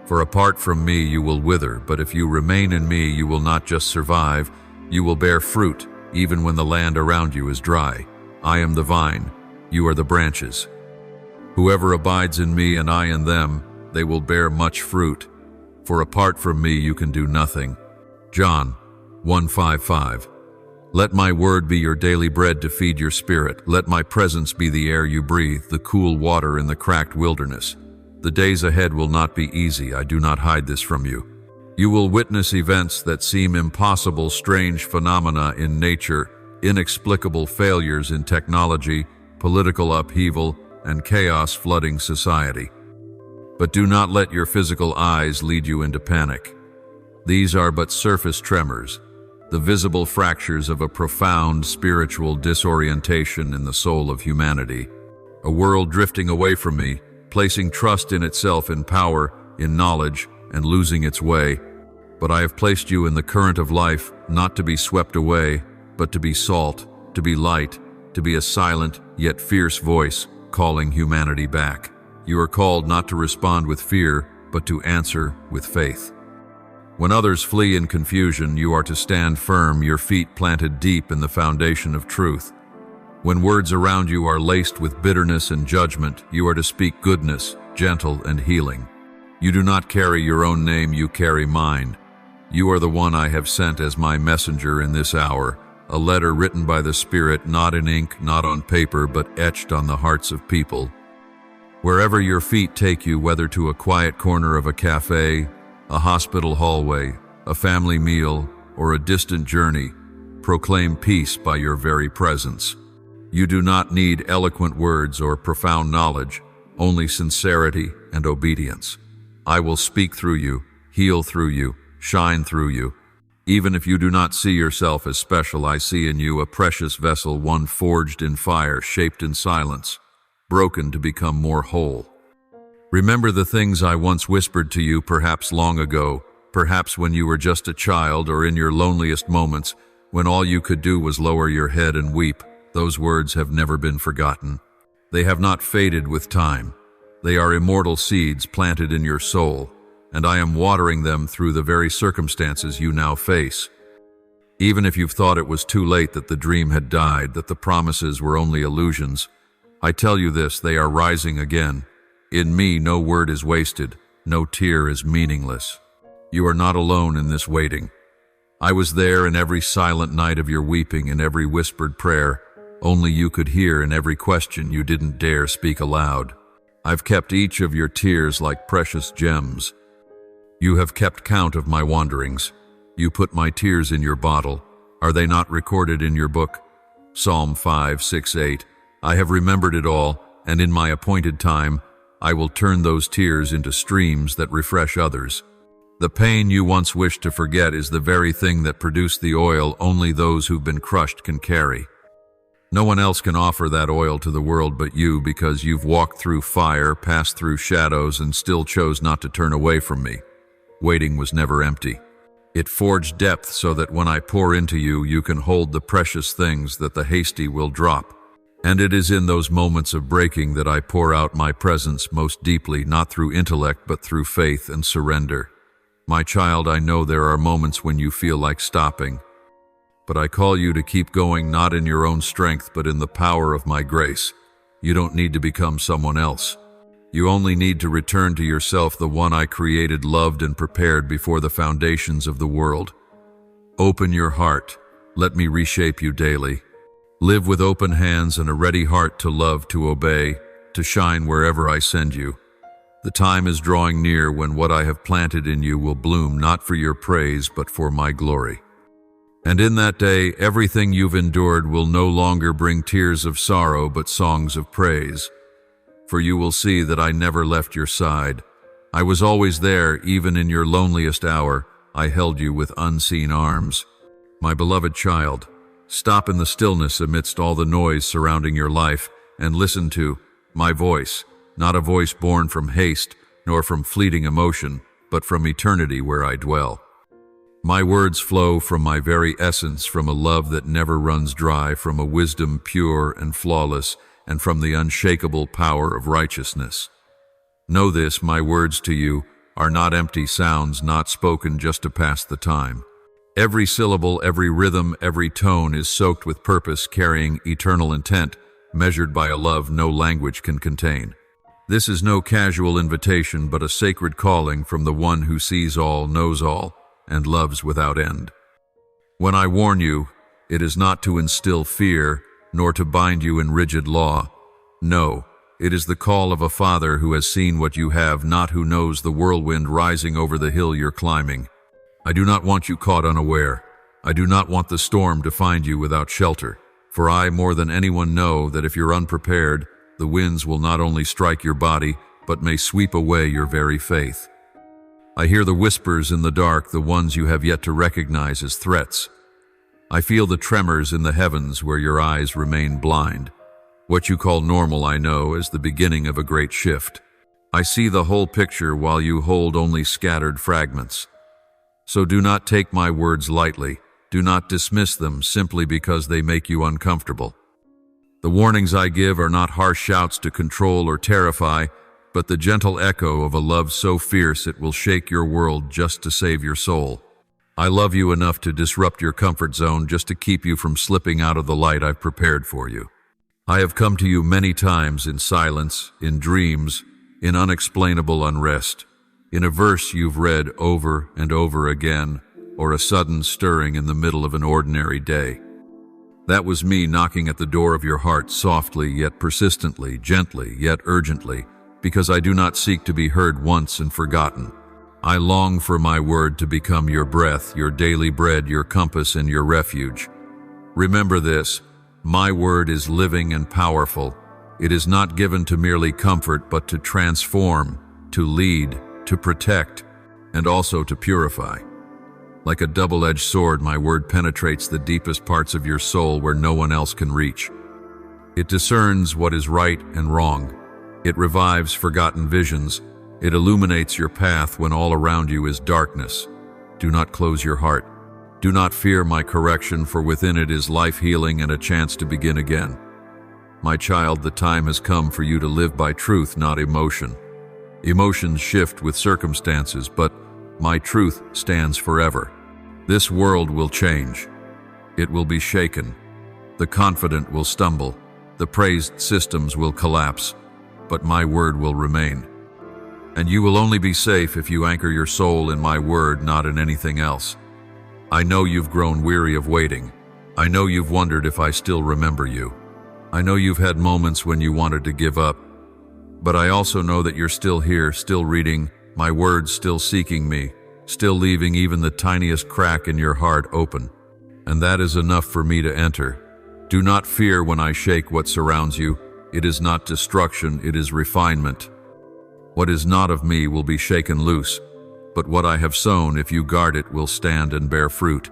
For apart from me you will wither, but if you remain in me you will not just survive, you will bear fruit, even when the land around you is dry. I am the vine, you are the branches. Whoever abides in me and I in them, they will bear much fruit. For apart from me you can do nothing. John 1:5-5. Let my word be your daily bread to feed your spirit. Let my presence be the air you breathe, the cool water in the cracked wilderness. The days ahead will not be easy, I do not hide this from you. You will witness events that seem impossible, strange phenomena in nature, inexplicable failures in technology, political upheaval, and chaos flooding society. But do not let your physical eyes lead you into panic. These are but surface tremors, the visible fractures of a profound spiritual disorientation in the soul of humanity. A world drifting away from me, placing trust in itself, in power, in knowledge, and losing its way. But I have placed you in the current of life, not to be swept away, but to be salt, to be light, to be a silent yet fierce voice calling humanity back. You are called not to respond with fear, but to answer with faith. When others flee in confusion, you are to stand firm, your feet planted deep in the foundation of truth. When words around you are laced with bitterness and judgment, you are to speak goodness, gentle and healing. You do not carry your own name, you carry mine. You are the one I have sent as my messenger in this hour, a letter written by the Spirit, not in ink, not on paper, but etched on the hearts of people. Wherever your feet take you, whether to a quiet corner of a cafe, a hospital hallway, a family meal, or a distant journey, proclaim peace by your very presence. You do not need eloquent words or profound knowledge, only sincerity and obedience. I will speak through you, heal through you, shine through you. Even if you do not see yourself as special, I see in you a precious vessel, one forged in fire, shaped in silence, broken to become more whole. Remember the things I once whispered to you, perhaps long ago, perhaps when you were just a child or in your loneliest moments, when all you could do was lower your head and weep. Those words have never been forgotten. They have not faded with time. They are immortal seeds planted in your soul, and I am watering them through the very circumstances you now face. Even if you've thought it was too late, that the dream had died, that the promises were only illusions, I tell you this, they are rising again. In me, no word is wasted, no tear is meaningless. You are not alone in this waiting. I was there in every silent night of your weeping, in every whispered prayer only you could hear, in every question you didn't dare speak aloud. I've kept each of your tears like precious gems. You have kept count of my wanderings. You put my tears in your bottle. Are they not recorded in your book? Psalm 5:6-8. I have remembered it all, and in my appointed time, I will turn those tears into streams that refresh others. The pain you once wished to forget is the very thing that produced the oil only those who've been crushed can carry. No one else can offer that oil to the world but you, because you've walked through fire, passed through shadows, and still chose not to turn away from me. Waiting was never empty. It forged depth so that when I pour into you, you can hold the precious things that the hasty will drop. And it is in those moments of breaking that I pour out my presence most deeply, not through intellect, but through faith and surrender. My child, I know there are moments when you feel like stopping, but I call you to keep going, not in your own strength, but in the power of my grace. You don't need to become someone else. You only need to return to yourself, the one I created, loved, and prepared before the foundations of the world. Open your heart. Let me reshape you daily. Live with open hands and a ready heart to love, to obey, to shine wherever I send you. The time is drawing near when what I have planted in you will bloom, not for your praise, but for my glory. And in that day, everything you've endured will no longer bring tears of sorrow, but songs of praise. For you will see that I never left your side. I was always there, even in your loneliest hour. I held you with unseen arms. My beloved child, stop in the stillness amidst all the noise surrounding your life and listen to my voice, not a voice born from haste nor from fleeting emotion, but from eternity where I dwell. My words flow from my very essence, from a love that never runs dry, from a wisdom pure and flawless, and from the unshakable power of righteousness. Know this, my words to you are not empty sounds, not spoken just to pass the time. Every syllable, every rhythm, every tone is soaked with purpose, carrying eternal intent, measured by a love no language can contain. This is no casual invitation, but a sacred calling from the one who sees all, knows all, and loves without end. When I warn you, it is not to instill fear, nor to bind you in rigid law. No, it is the call of a father who has seen what you have, not who knows the whirlwind rising over the hill you're climbing. I do not want you caught unaware. I do not want the storm to find you without shelter. For I, more than anyone, know that if you're unprepared, the winds will not only strike your body, but may sweep away your very faith. I hear the whispers in the dark, the ones you have yet to recognize as threats. I feel the tremors in the heavens where your eyes remain blind. What you call normal, I know, is the beginning of a great shift. I see the whole picture while you hold only scattered fragments. So do not take my words lightly. Do not dismiss them simply because they make you uncomfortable. The warnings I give are not harsh shouts to control or terrify, but the gentle echo of a love so fierce it will shake your world just to save your soul. I love you enough to disrupt your comfort zone just to keep you from slipping out of the light I've prepared for you. I have come to you many times in silence, in dreams, in unexplainable unrest, in a verse you've read over and over again, or a sudden stirring in the middle of an ordinary day. That was me knocking at the door of your heart softly yet persistently, gently yet urgently, because I do not seek to be heard once and forgotten. I long for my word to become your breath, your daily bread, your compass, and your refuge. Remember this, my word is living and powerful. It is not given to merely comfort, but to transform, to lead, to protect, and also to purify. Like a double-edged sword, my word penetrates the deepest parts of your soul where no one else can reach. It discerns what is right and wrong. It revives forgotten visions. It illuminates your path when all around you is darkness. Do not close your heart. Do not fear my correction, for within it is life, healing, and a chance to begin again. My child, the time has come for you to live by truth, not emotion. Emotions shift with circumstances, but my truth stands forever. This world will change. It will be shaken. The confident will stumble. The praised systems will collapse. But my word will remain. And you will only be safe if you anchor your soul in my word, not in anything else. I know you've grown weary of waiting. I know you've wondered if I still remember you. I know you've had moments when you wanted to give up. But I also know that you're still here, still reading my words, still seeking me, still leaving even the tiniest crack in your heart open. And that is enough for me to enter. Do not fear when I shake what surrounds you. It is not destruction, it is refinement. What is not of me will be shaken loose, but what I have sown, if you guard it, will stand and bear fruit.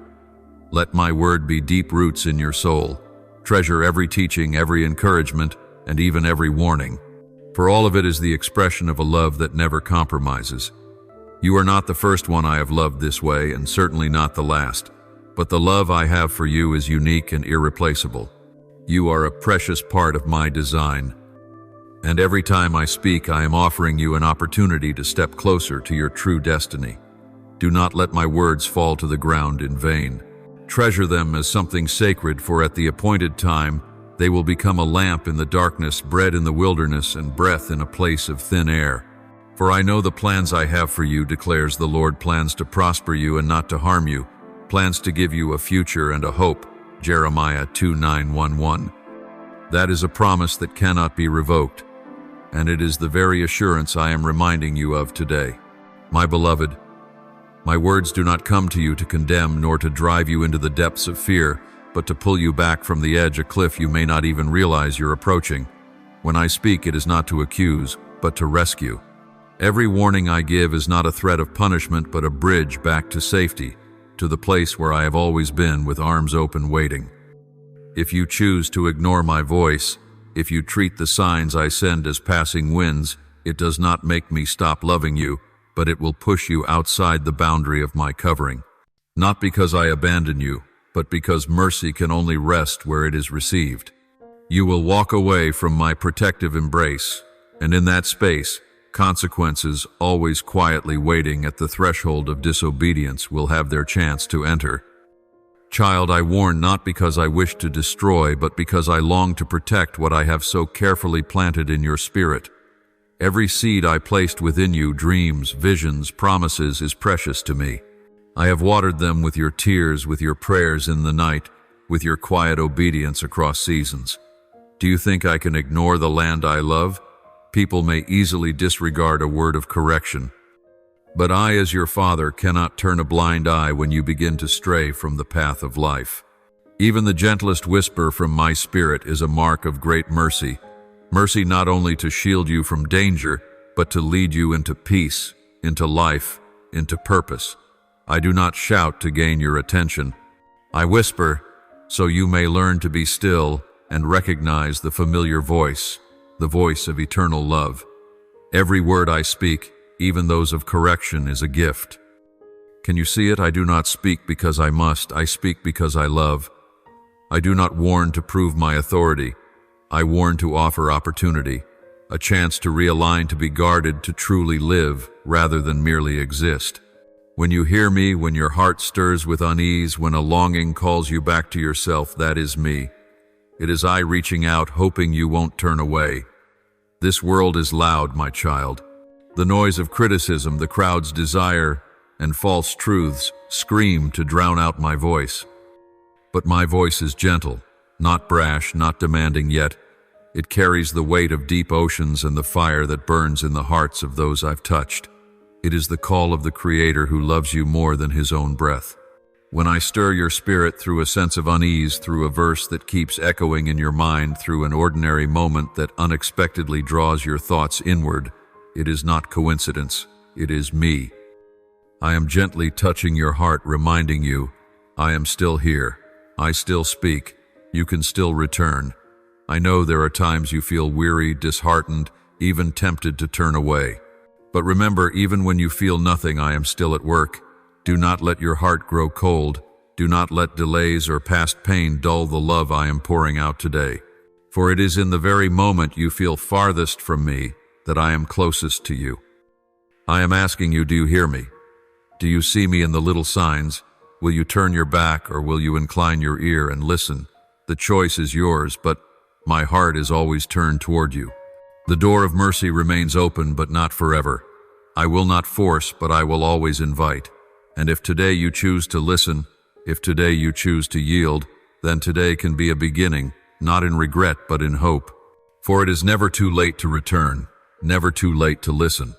Let my word be deep roots in your soul. Treasure every teaching, every encouragement, and even every warning. For all of it is the expression of a love that never compromises. You are not the first one I have loved this way, and certainly not the last. But the love I have for you is unique and irreplaceable. You are a precious part of my design. And every time I speak, I am offering you an opportunity to step closer to your true destiny. Do not let my words fall to the ground in vain. Treasure them as something sacred, for at the appointed time, they will become a lamp in the darkness, bread in the wilderness, and breath in a place of thin air. For I know the plans I have for you, declares the Lord, plans to prosper you and not to harm you, plans to give you a future and a hope. Jeremiah 2:9-11. That is a promise that cannot be revoked, and it is the very assurance I am reminding you of today. My beloved, my words do not come to you to condemn nor to drive you into the depths of fear, but to pull you back from the edge, a cliff you may not even realize you're approaching. When I speak, it is not to accuse, but to rescue. Every warning I give is not a threat of punishment, but a bridge back to safety, to the place where I have always been, with arms open waiting. If you choose to ignore my voice, if you treat the signs I send as passing winds, it does not make me stop loving you, but it will push you outside the boundary of my covering. Not because I abandon you, but because mercy can only rest where it is received. You will walk away from my protective embrace, and in that space, consequences, always quietly waiting at the threshold of disobedience, will have their chance to enter. Child, I warn not because I wish to destroy, but because I long to protect what I have so carefully planted in your spirit. Every seed I placed within you, dreams, visions, promises, is precious to me. I have watered them with your tears, with your prayers in the night, with your quiet obedience across seasons. Do you think I can ignore the land I love? People may easily disregard a word of correction, but I, as your father, cannot turn a blind eye when you begin to stray from the path of life. Even the gentlest whisper from my spirit is a mark of great mercy. Mercy not only to shield you from danger, but to lead you into peace, into life, into purpose. I do not shout to gain your attention. I whisper so you may learn to be still and recognize the familiar voice, the voice of eternal love. Every word I speak, even those of correction, is a gift. Can you see it? I do not speak because I must. I speak because I love. I do not warn to prove my authority. I warn to offer opportunity, a chance to realign, to be guarded, to truly live rather than merely exist. When you hear me, when your heart stirs with unease, when a longing calls you back to yourself, that is me. It is I reaching out, hoping you won't turn away. This world is loud, my child. The noise of criticism, the crowd's desire, and false truths scream to drown out my voice. But my voice is gentle, not brash, not demanding, yet it carries the weight of deep oceans and the fire that burns in the hearts of those I've touched. It is the call of the Creator who loves you more than his own breath. When I stir your spirit through a sense of unease, through a verse that keeps echoing in your mind, through an ordinary moment that unexpectedly draws your thoughts inward, it is not coincidence, it is me. I am gently touching your heart, reminding you, I am still here. I still speak. You can still return. I know there are times you feel weary, disheartened, even tempted to turn away. But remember, even when you feel nothing, I am still at work. Do not let your heart grow cold. Do not let delays or past pain dull the love I am pouring out today. For it is in the very moment you feel farthest from me that I am closest to you. I am asking you, do you hear me? Do you see me in the little signs? Will you turn your back, or will you incline your ear and listen? The choice is yours, but my heart is always turned toward you. The door of mercy remains open, but not forever. I will not force, but I will always invite. And if today you choose to listen, if today you choose to yield, then today can be a beginning, not in regret, but in hope. For it is never too late to return, never too late to listen.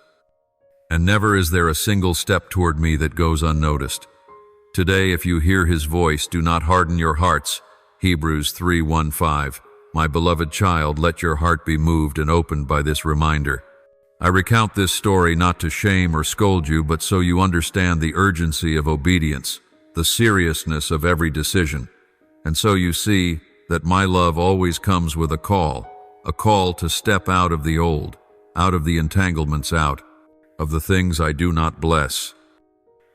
And never is there a single step toward me that goes unnoticed. Today, if you hear his voice, do not harden your hearts. Hebrews 3:1-5. My beloved child, let your heart be moved and opened by this reminder. I recount this story not to shame or scold you, but so you understand the urgency of obedience, the seriousness of every decision. And so you see that my love always comes with a call to step out of the old, out of the entanglements, out. of the things I do not bless.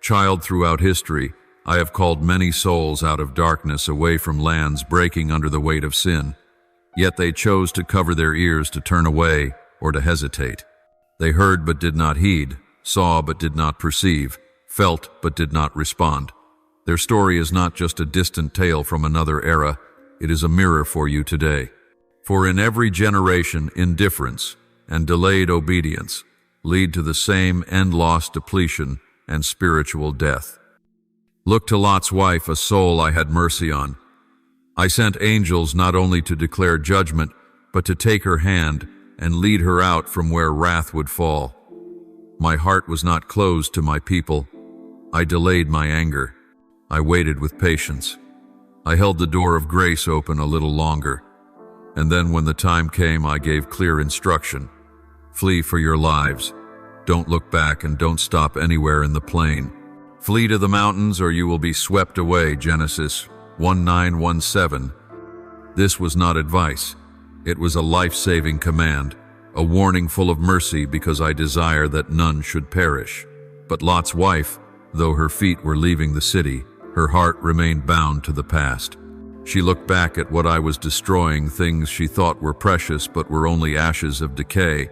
Child, throughout history, I have called many souls out of darkness away from lands breaking under the weight of sin. Yet they chose to cover their ears, to turn away, or to hesitate. They heard but did not heed, saw but did not perceive, felt but did not respond. Their story is not just a distant tale from another era, it is a mirror for you today. For in every generation, indifference and delayed obedience lead to the same end-loss depletion and spiritual death. Look to Lot's wife, a soul I had mercy on. I sent angels not only to declare judgment, but to take her hand and lead her out from where wrath would fall. My heart was not closed to my people. I delayed my anger. I waited with patience. I held the door of grace open a little longer. And then when the time came, I gave clear instruction. Flee for your lives. Don't look back and don't stop anywhere in the plain. Flee to the mountains or you will be swept away, Genesis 19:17. This was not advice. It was a life-saving command, a warning full of mercy because I desire that none should perish. But Lot's wife, though her feet were leaving the city, her heart remained bound to the past. She looked back at what I was destroying, things she thought were precious but were only ashes of decay.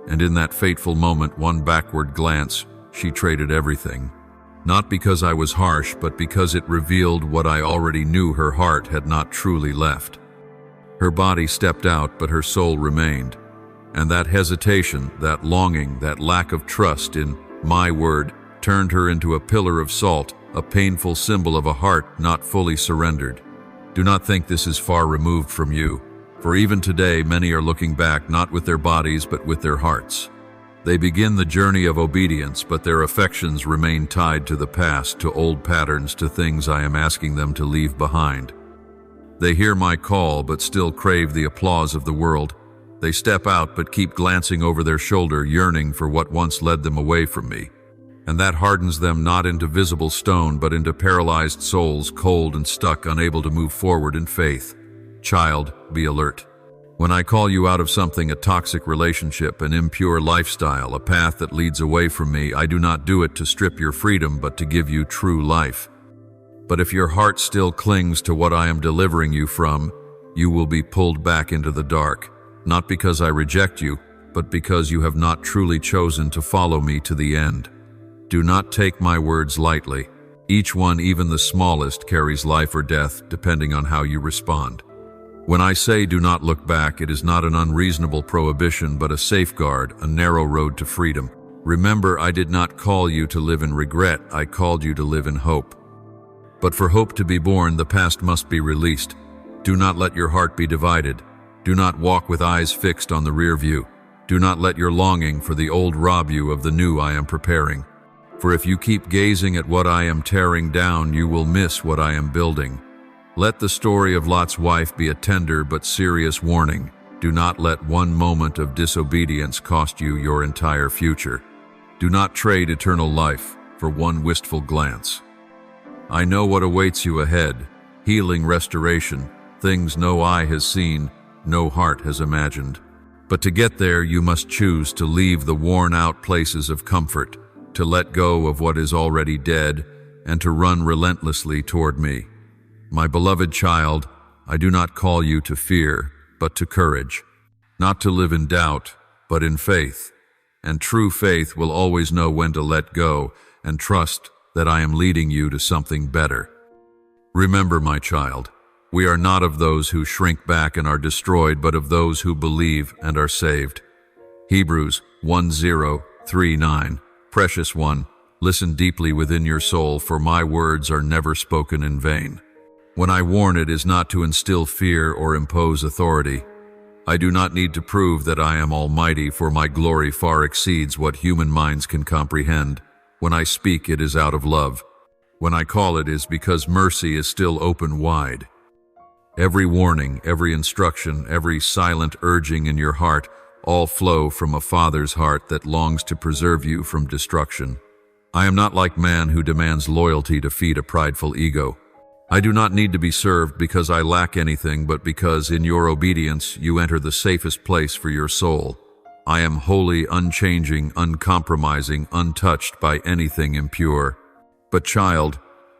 And in that fateful moment, one backward glance, she traded everything. Not because I was harsh, but because it revealed what I already knew her heart had not truly left. Her body stepped out, but her soul remained. And that hesitation, that longing, that lack of trust in my word turned her into a pillar of salt, a painful symbol of a heart not fully surrendered. Do not think this is far removed from you, for even today many are looking back not with their bodies but with their hearts. They begin the journey of obedience, but their affections remain tied to the past, to old patterns, to things I am asking them to leave behind. They hear my call but still crave the applause of the world. They step out but keep glancing over their shoulder, yearning for what once led them away from me. And that hardens them not into visible stone but into paralyzed souls, cold and stuck, unable to move forward in faith. Child, be alert. When I call you out of something, a toxic relationship, an impure lifestyle, a path that leads away from me, I do not do it to strip your freedom but to give you true life. But if your heart still clings to what I am delivering you from, you will be pulled back into the dark, not because I reject you, but because you have not truly chosen to follow me to the end. Do not take my words lightly. Each one, even the smallest, carries life or death, depending on how you respond. When I say do not look back, it is not an unreasonable prohibition, but a safeguard, a narrow road to freedom. Remember, I did not call you to live in regret, I called you to live in hope. But for hope to be born, the past must be released. Do not let your heart be divided. Do not walk with eyes fixed on the rear view. Do not let your longing for the old rob you of the new I am preparing. For if you keep gazing at what I am tearing down, you will miss what I am building. Let the story of Lot's wife be a tender but serious warning. Do not let one moment of disobedience cost you your entire future. Do not trade eternal life for one wistful glance. I know what awaits you ahead: healing, restoration, things no eye has seen, no heart has imagined. But to get there, you must choose to leave the worn-out places of comfort, to let go of what is already dead, and to run relentlessly toward me. My beloved child, I do not call you to fear, but to courage. Not to live in doubt, but in faith. And true faith will always know when to let go and trust that I am leading you to something better. Remember, my child, we are not of those who shrink back and are destroyed, but of those who believe and are saved. Hebrews 10:3-9. Precious one, listen deeply within your soul, for my words are never spoken in vain. When I warn, it is not to instill fear or impose authority. I do not need to prove that I am almighty, for my glory far exceeds what human minds can comprehend. When I speak, it is out of love. When I call, it is because mercy is still open wide. Every warning, every instruction, every silent urging in your heart, all flow from a Father's heart that longs to preserve you from destruction. I am not like man who demands loyalty to feed a prideful ego. I do not need to be served because I lack anything, but because in your obedience you enter the safest place for your soul. I am holy, unchanging, uncompromising, untouched by anything impure. But child,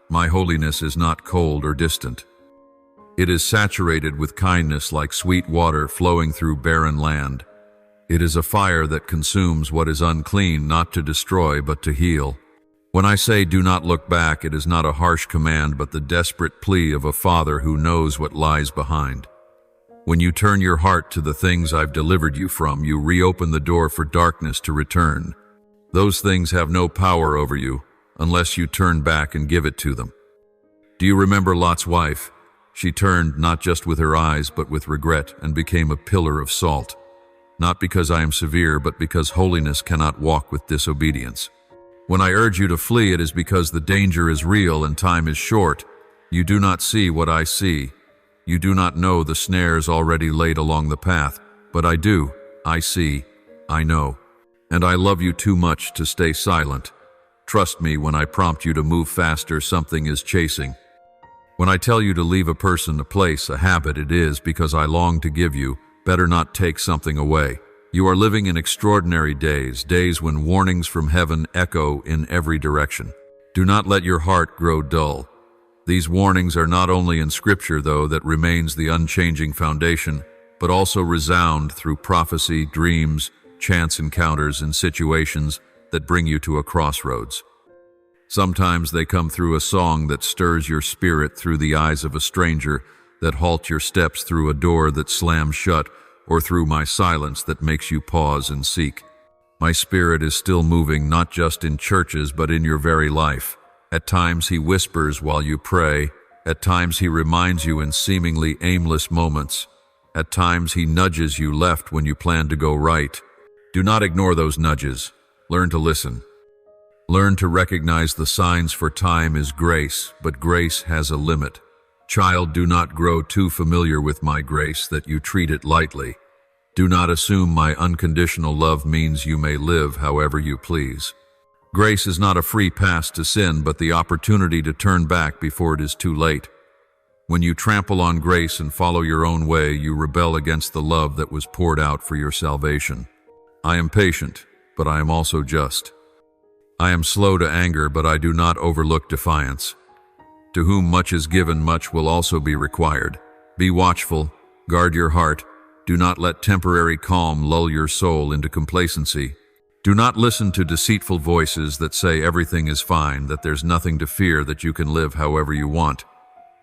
my holiness is not cold or distant. It is saturated with kindness like sweet water flowing through barren land. It is a fire that consumes what is unclean, not to destroy, but to heal. When I say do not look back, it is not a harsh command, but the desperate plea of a father who knows what lies behind. When you turn your heart to the things I've delivered you from, you reopen the door for darkness to return. Those things have no power over you unless you turn back and give it to them. Do you remember Lot's wife? She turned not just with her eyes, but with regret, and became a pillar of salt. Not because I am severe, but because holiness cannot walk with disobedience. When I urge you to flee, it is because the danger is real and time is short. You do not see what I see. You do not know the snares already laid along the path, but I do. I see. I know. And I love you too much to stay silent. Trust me when I prompt you to move faster, something is chasing. When I tell you to leave a person, a place, a habit, it is because I long to give you. Better not take something away. You are living in extraordinary days, days when warnings from heaven echo in every direction. Do not let your heart grow dull. These warnings are not only in Scripture, though, that remains the unchanging foundation, but also resound through prophecy, dreams, chance encounters, and situations that bring you to a crossroads. Sometimes they come through a song that stirs your spirit, through the eyes of a stranger that halt your steps, through a door that slams shut, or through my silence that makes you pause and seek. My Spirit is still moving, not just in churches, but in your very life. At times He whispers while you pray. At times He reminds you in seemingly aimless moments. At times He nudges you left when you plan to go right. Do not ignore those nudges. Learn to listen. Learn to recognize the signs, for time is grace, but grace has a limit. Child, do not grow too familiar with my grace that you treat it lightly. Do not assume my unconditional love means you may live however you please. Grace is not a free pass to sin, but the opportunity to turn back before it is too late. When you trample on grace and follow your own way, you rebel against the love that was poured out for your salvation. I am patient, but I am also just. I am slow to anger, but I do not overlook defiance. To whom much is given, much will also be required. Be watchful, guard your heart. Do not let temporary calm lull your soul into complacency. Do not listen to deceitful voices that say everything is fine, that there's nothing to fear, that you can live however you want.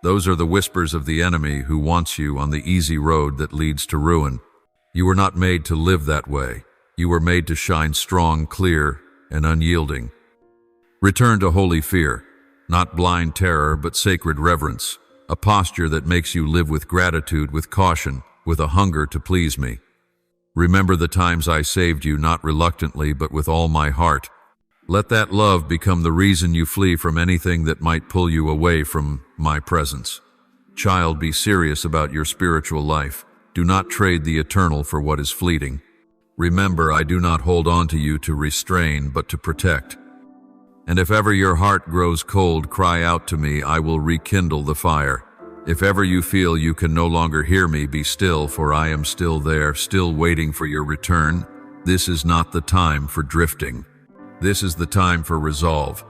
Those are the whispers of the enemy who wants you on the easy road that leads to ruin. You were not made to live that way. You were made to shine strong, clear, and unyielding. Return to holy fear, not blind terror, but sacred reverence, a posture that makes you live with gratitude, with caution, with a hunger to please me. Remember the times I saved you, not reluctantly, but with all my heart. Let that love become the reason you flee from anything that might pull you away from my presence. Child, be serious about your spiritual life. Do not trade the eternal for what is fleeting. Remember, I do not hold on to you to restrain, but to protect. And if ever your heart grows cold, cry out to me, I will rekindle the fire. If ever you feel you can no longer hear me, be still, for I am still there, still waiting for your return. This is not the time for drifting. This is the time for resolve.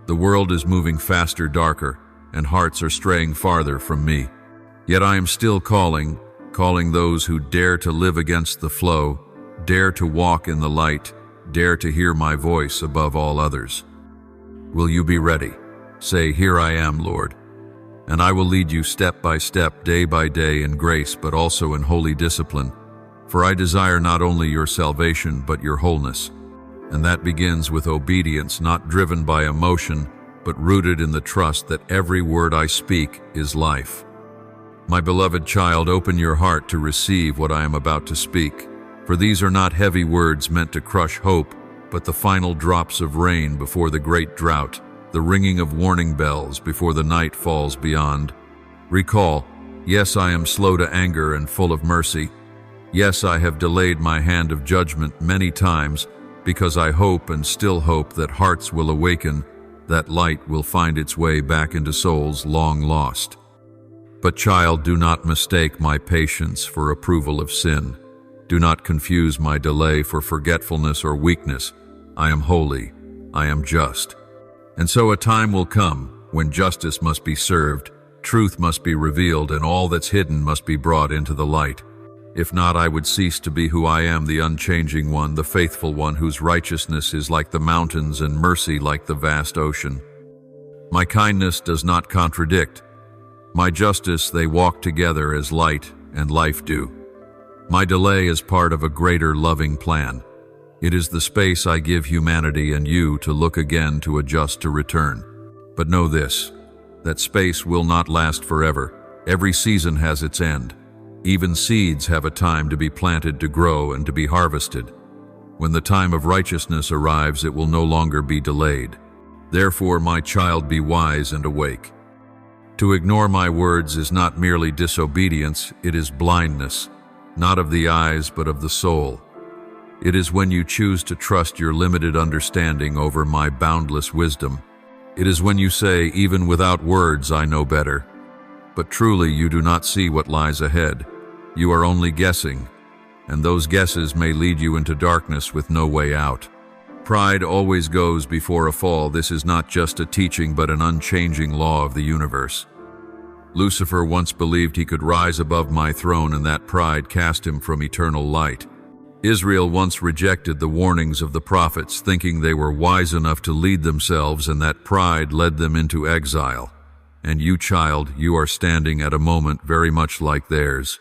The world is moving faster, darker, and hearts are straying farther from me. Yet I am still calling those who dare to live against the flow, dare to walk in the light, dare to hear my voice above all others. Will you be ready? Say, here I am, Lord. And I will lead you step by step, day by day, in grace, but also in holy discipline. For I desire not only your salvation, but your wholeness. And that begins with obedience, not driven by emotion, but rooted in the trust that every word I speak is life. My beloved child, open your heart to receive what I am about to speak. For these are not heavy words meant to crush hope, but the final drops of rain before the great drought, the ringing of warning bells before the night falls beyond. Recall, yes, I am slow to anger and full of mercy. Yes, I have delayed my hand of judgment many times, because I hope and still hope that hearts will awaken, that light will find its way back into souls long lost. But child, do not mistake my patience for approval of sin. Do not confuse my delay for forgetfulness or weakness. I am holy. I am just. And so a time will come when justice must be served, truth must be revealed, and all that's hidden must be brought into the light. If not, I would cease to be who I am, the unchanging one, the faithful one, whose righteousness is like the mountains and mercy like the vast ocean. My kindness does not contradict. My justice, they walk together as light and life do. My delay is part of a greater loving plan. It is the space I give humanity and you to look again, to adjust, to return. But know this, that space will not last forever. Every season has its end. Even seeds have a time to be planted, to grow, and to be harvested. When the time of righteousness arrives, it will no longer be delayed. Therefore, my child, be wise and awake. To ignore my words is not merely disobedience, it is blindness, not of the eyes but of the soul. It is when you choose to trust your limited understanding over my boundless wisdom. It is when you say, even without words, I know better. But truly you do not see what lies ahead. You are only guessing, and those guesses may lead you into darkness with no way out. Pride always goes before a fall. This is not just a teaching but an unchanging law of the universe. Lucifer once believed he could rise above my throne, and that pride cast him from eternal light. Israel once rejected the warnings of the prophets, thinking they were wise enough to lead themselves, and that pride led them into exile. And you, child, you are standing at a moment very much like theirs.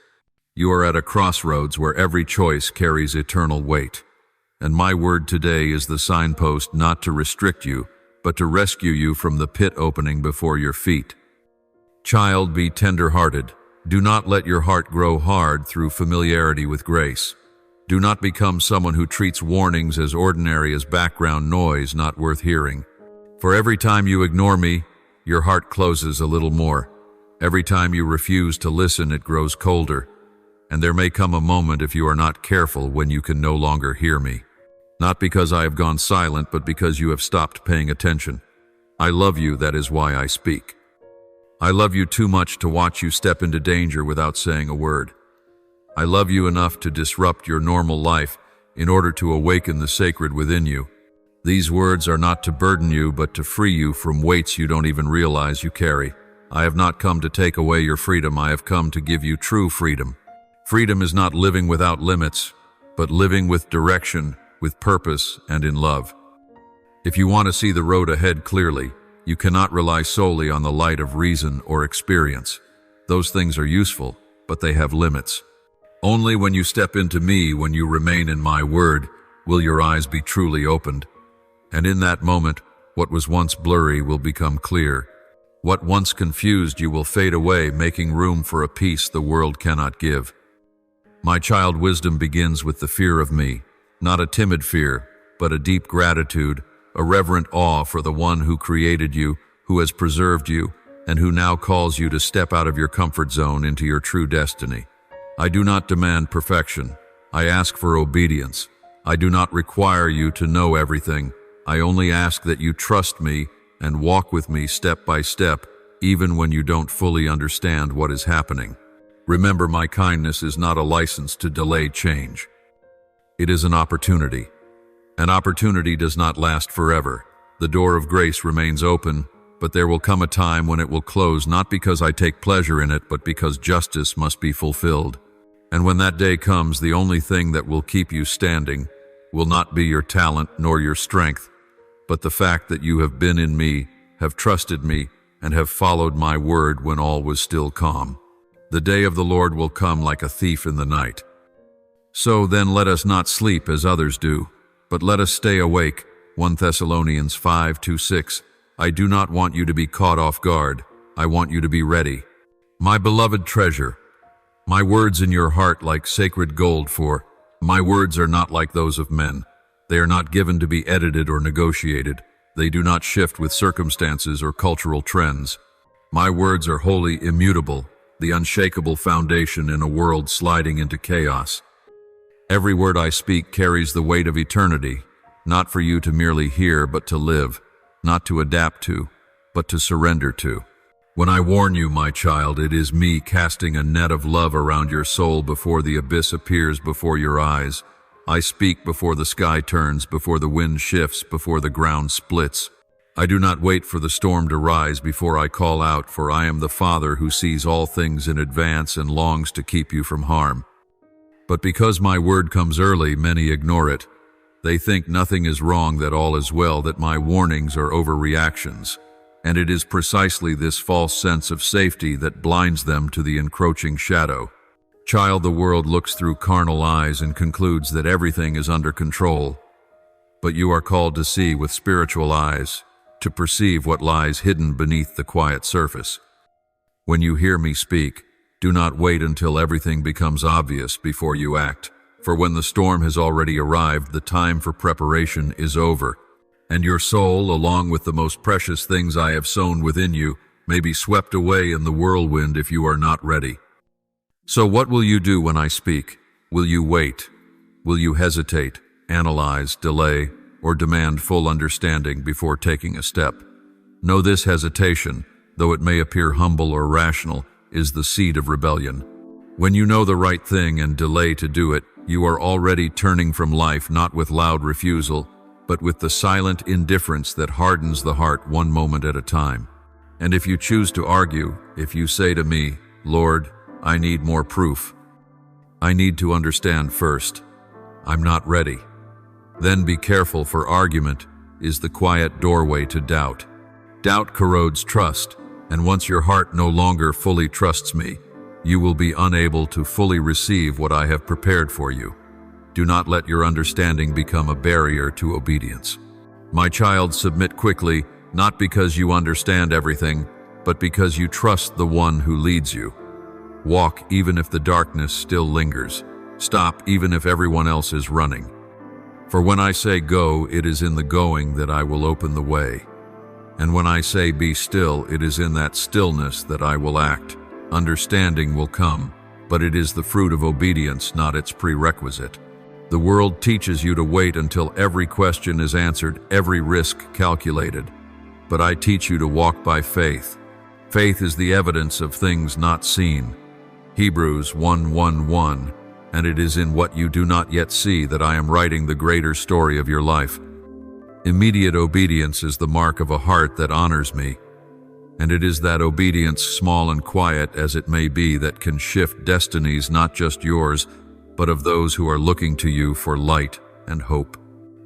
You are at a crossroads where every choice carries eternal weight. And my word today is the signpost, not to restrict you, but to rescue you from the pit opening before your feet. Child, be tender-hearted. Do not let your heart grow hard through familiarity with grace. Do not become someone who treats warnings as ordinary, as background noise not worth hearing. For every time you ignore me, your heart closes a little more. Every time you refuse to listen, it grows colder. And there may come a moment, if you are not careful, when you can no longer hear me. Not because I have gone silent, but because you have stopped paying attention. I love you, that is why I speak. I love you too much to watch you step into danger without saying a word. I love you enough to disrupt your normal life in order to awaken the sacred within you. These words are not to burden you, but to free you from weights you don't even realize you carry. I have not come to take away your freedom. I have come to give you true freedom. Freedom is not living without limits, but living with direction, with purpose, and in love. If you want to see the road ahead clearly, you cannot rely solely on the light of reason or experience. Those things are useful, but they have limits. Only when you step into me, when you remain in my word, will your eyes be truly opened. And in that moment, what was once blurry will become clear. What once confused you will fade away, making room for a peace the world cannot give. My child, wisdom begins with the fear of me, not a timid fear, but a deep gratitude, a reverent awe for the one who created you, who has preserved you, and who now calls you to step out of your comfort zone into your true destiny. I do not demand perfection. I ask for obedience. I do not require you to know everything. I only ask that you trust me and walk with me step by step, even when you don't fully understand what is happening. Remember, my kindness is not a license to delay change. It is an opportunity. An opportunity does not last forever. The door of grace remains open, but there will come a time when it will close, not because I take pleasure in it, but because justice must be fulfilled. And when that day comes, the only thing that will keep you standing will not be your talent nor your strength, but the fact that you have been in me, have trusted me, and have followed my word when all was still calm. The day of the Lord will come like a thief in the night. So then let us not sleep as others do, but let us stay awake. 1 Thessalonians 5:2-6. I do not want you to be caught off guard. I want you to be ready. My beloved treasure, my words in your heart like sacred gold, for my words are not like those of men. They are not given to be edited or negotiated. They do not shift with circumstances or cultural trends. My words are wholly immutable, the unshakable foundation in a world sliding into chaos. Every word I speak carries the weight of eternity, not for you to merely hear, but to live, not to adapt to, but to surrender to. When I warn you, my child, it is me casting a net of love around your soul before the abyss appears before your eyes. I speak before the sky turns, before the wind shifts, before the ground splits. I do not wait for the storm to rise before I call out, for I am the Father who sees all things in advance and longs to keep you from harm. But because my word comes early, many ignore it. They think nothing is wrong, that all is well, that my warnings are overreactions. And it is precisely this false sense of safety that blinds them to the encroaching shadow. Child, the world looks through carnal eyes and concludes that everything is under control. But you are called to see with spiritual eyes, to perceive what lies hidden beneath the quiet surface. When you hear me speak, do not wait until everything becomes obvious before you act. For when the storm has already arrived, the time for preparation is over. And your soul, along with the most precious things I have sown within you, may be swept away in the whirlwind if you are not ready. So what will you do when I speak? Will you wait? Will you hesitate, analyze, delay, or demand full understanding before taking a step? Know this: hesitation, though it may appear humble or rational, is the seed of rebellion. When you know the right thing and delay to do it, you are already turning from life, not with loud refusal, but with the silent indifference that hardens the heart one moment at a time. And if you choose to argue, if you say to me, Lord, I need more proof, I need to understand first, I'm not ready, then be careful, for argument is the quiet doorway to doubt. Doubt corrodes trust, and once your heart no longer fully trusts me, you will be unable to fully receive what I have prepared for you. Do not let your understanding become a barrier to obedience. My child, submit quickly, not because you understand everything, but because you trust the one who leads you. Walk even if the darkness still lingers. Stop even if everyone else is running. For when I say go, it is in the going that I will open the way. And when I say be still, it is in that stillness that I will act. Understanding will come, but it is the fruit of obedience, not its prerequisite. The world teaches you to wait until every question is answered, every risk calculated. But I teach you to walk by faith. Faith is the evidence of things not seen. Hebrews 1:1, and it is in what you do not yet see that I am writing the greater story of your life. Immediate obedience is the mark of a heart that honors me, and it is that obedience, small and quiet as it may be, that can shift destinies, not just yours, but of those who are looking to you for light and hope.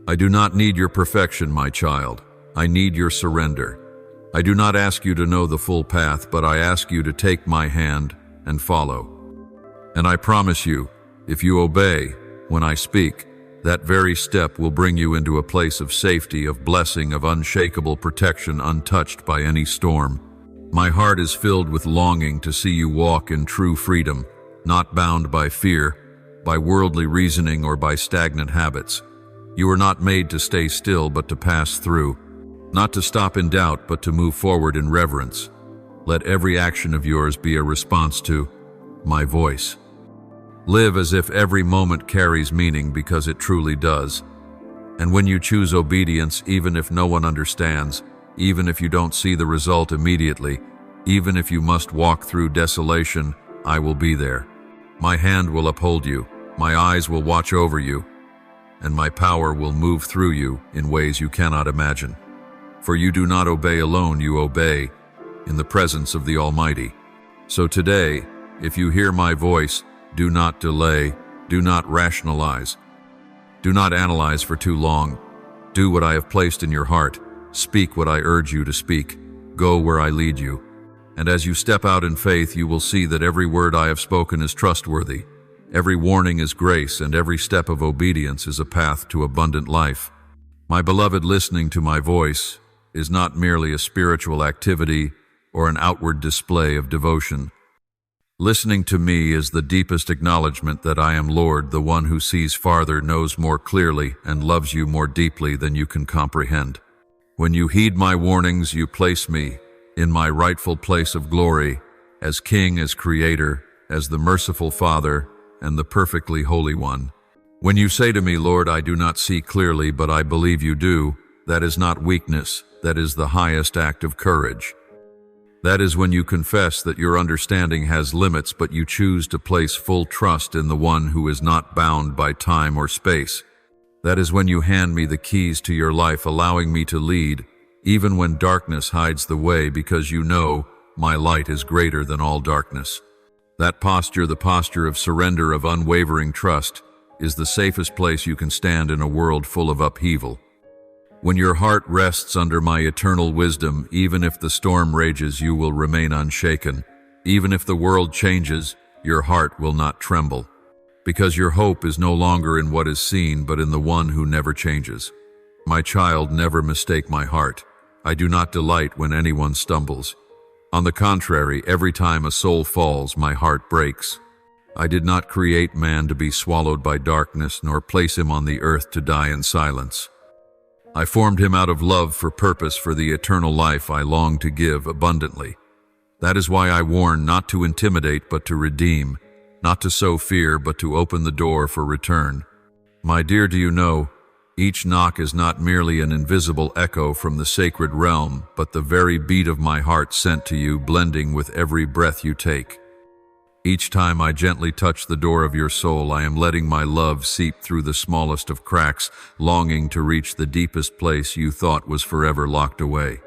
I do not need your perfection, my child. I need your surrender. I do not ask you to know the full path, but I ask you to take my hand and follow. And I promise you, if you obey when I speak, that very step will bring you into a place of safety, of blessing, of unshakable protection, untouched by any storm. My heart is filled with longing to see you walk in true freedom, not bound by fear, by worldly reasoning, or by stagnant habits. You are not made to stay still, but to pass through. Not to stop in doubt, but to move forward in reverence. Let every action of yours be a response to my voice. Live as if every moment carries meaning, because it truly does. And when you choose obedience, even if no one understands, even if you don't see the result immediately, even if you must walk through desolation, I will be there. My hand will uphold you, my eyes will watch over you, and my power will move through you in ways you cannot imagine. For you do not obey alone, you obey in the presence of the Almighty. So today, if you hear my voice, do not delay, do not rationalize, do not analyze for too long. Do what I have placed in your heart, speak what I urge you to speak, go where I lead you. And as you step out in faith, you will see that every word I have spoken is trustworthy, every warning is grace, and every step of obedience is a path to abundant life. My beloved, listening to my voice is not merely a spiritual activity or an outward display of devotion. Listening to me is the deepest acknowledgement that I am Lord, the one who sees farther, knows more clearly, and loves you more deeply than you can comprehend. When you heed my warnings, you place me in my rightful place of glory, as King, as Creator, as the merciful Father, and the perfectly Holy One. When you say to me, Lord, I do not see clearly, but I believe you do, that is not weakness, that is the highest act of courage. That is when you confess that your understanding has limits, but you choose to place full trust in the one who is not bound by time or space. That is when you hand me the keys to your life, allowing me to lead, even when darkness hides the way, because you know my light is greater than all darkness. That posture, the posture of surrender, of unwavering trust, is the safest place you can stand in a world full of upheaval. When your heart rests under my eternal wisdom, even if the storm rages, you will remain unshaken. Even if the world changes, your heart will not tremble. Because your hope is no longer in what is seen, but in the one who never changes. My child, never mistake my heart. I do not delight when anyone stumbles. On the contrary, every time a soul falls, my heart breaks. I did not create man to be swallowed by darkness, nor place him on the earth to die in silence. I formed him out of love for purpose, for the eternal life I long to give abundantly. That is why I warn, not to intimidate but to redeem, not to sow fear but to open the door for return. My dear, do you know, each knock is not merely an invisible echo from the sacred realm, but the very beat of my heart sent to you, blending with every breath you take. Each time I gently touch the door of your soul, I am letting my love seep through the smallest of cracks, longing to reach the deepest place you thought was forever locked away.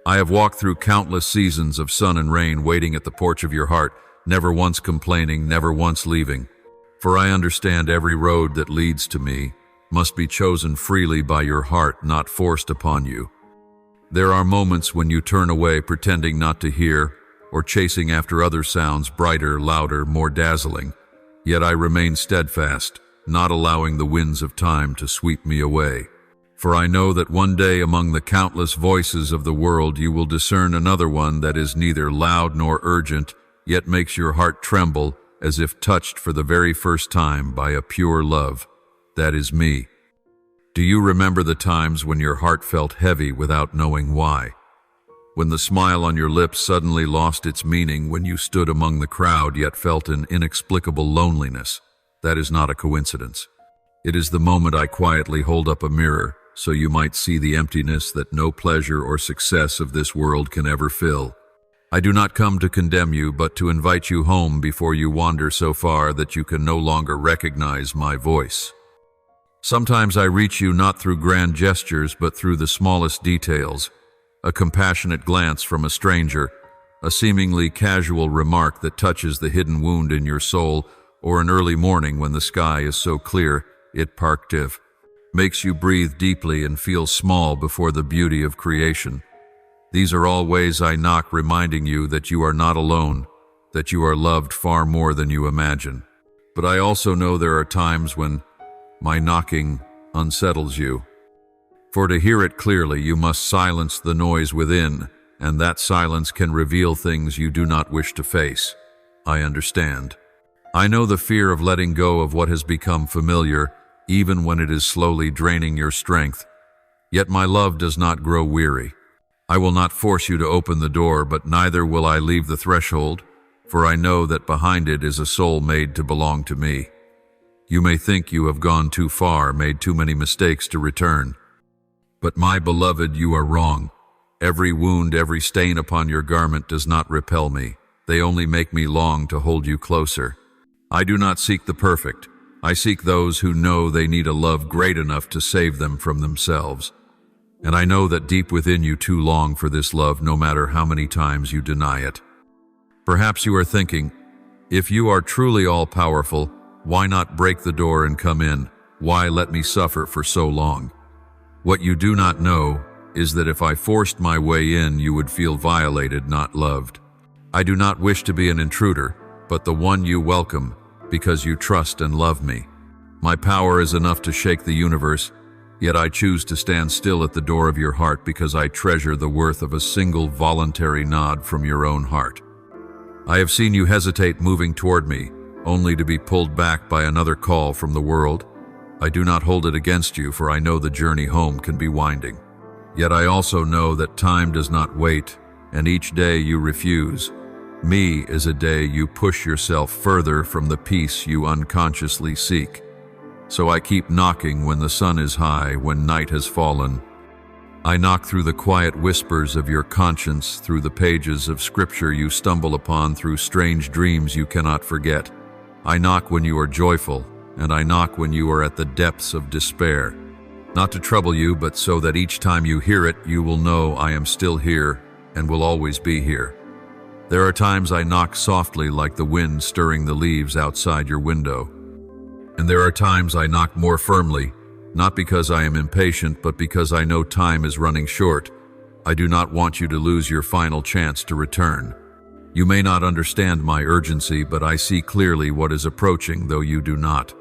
I have walked through countless seasons of sun and rain, waiting at the porch of your heart, never once complaining, never once leaving. For I understand every road that leads to me must be chosen freely by your heart, not forced upon you. There are moments when you turn away, pretending not to hear, or chasing after other sounds, brighter, louder, more dazzling. Yet I remain steadfast, not allowing the winds of time to sweep me away. For I know that one day, among the countless voices of the world, you will discern another one that is neither loud nor urgent, yet makes your heart tremble as if touched for the very first time by a pure love. That is me. Do you remember the times when your heart felt heavy without knowing why? When the smile on your lips suddenly lost its meaning, when you stood among the crowd yet felt an inexplicable loneliness? That is not a coincidence. It is the moment I quietly hold up a mirror, so you might see the emptiness that no pleasure or success of this world can ever fill. I do not come to condemn you, but to invite you home before you wander so far that you can no longer recognize my voice. Sometimes I reach you not through grand gestures, but through the smallest details. A compassionate glance from a stranger, a seemingly casual remark that touches the hidden wound in your soul, or an early morning when the sky is so clear it makes you breathe deeply and feel small before the beauty of creation. These are all ways I knock, reminding you that you are not alone, that you are loved far more than you imagine. But I also know there are times when my knocking unsettles you. For to hear it clearly, you must silence the noise within, and that silence can reveal things you do not wish to face. I understand. I know the fear of letting go of what has become familiar, even when it is slowly draining your strength. Yet my love does not grow weary. I will not force you to open the door, but neither will I leave the threshold, for I know that behind it is a soul made to belong to me. You may think you have gone too far, made too many mistakes to return. But my beloved, you are wrong. Every wound, every stain upon your garment does not repel me. They only make me long to hold you closer. I do not seek the perfect. I seek those who know they need a love great enough to save them from themselves. And I know that deep within you too long for this love, no matter how many times you deny it. Perhaps you are thinking, if you are truly all-powerful, why not break the door and come in? Why let me suffer for so long? What you do not know is that if I forced my way in, you would feel violated, not loved. I do not wish to be an intruder, but the one you welcome, because you trust and love me. My power is enough to shake the universe, yet I choose to stand still at the door of your heart because I treasure the worth of a single voluntary nod from your own heart. I have seen you hesitate moving toward me, only to be pulled back by another call from the world. I do not hold it against you, for I know the journey home can be winding. Yet I also know that time does not wait, and each day you refuse me is a day you push yourself further from the peace you unconsciously seek. So I keep knocking when the sun is high, when night has fallen, I knock through the quiet whispers of your conscience, through the pages of scripture you stumble upon, through strange dreams you cannot forget. I knock when you are joyful, and I knock when you are at the depths of despair. Not to trouble you, but so that each time you hear it, you will know I am still here and will always be here. There are times I knock softly like the wind stirring the leaves outside your window. And there are times I knock more firmly, not because I am impatient, but because I know time is running short. I do not want you to lose your final chance to return. You may not understand my urgency, but I see clearly what is approaching, though you do not.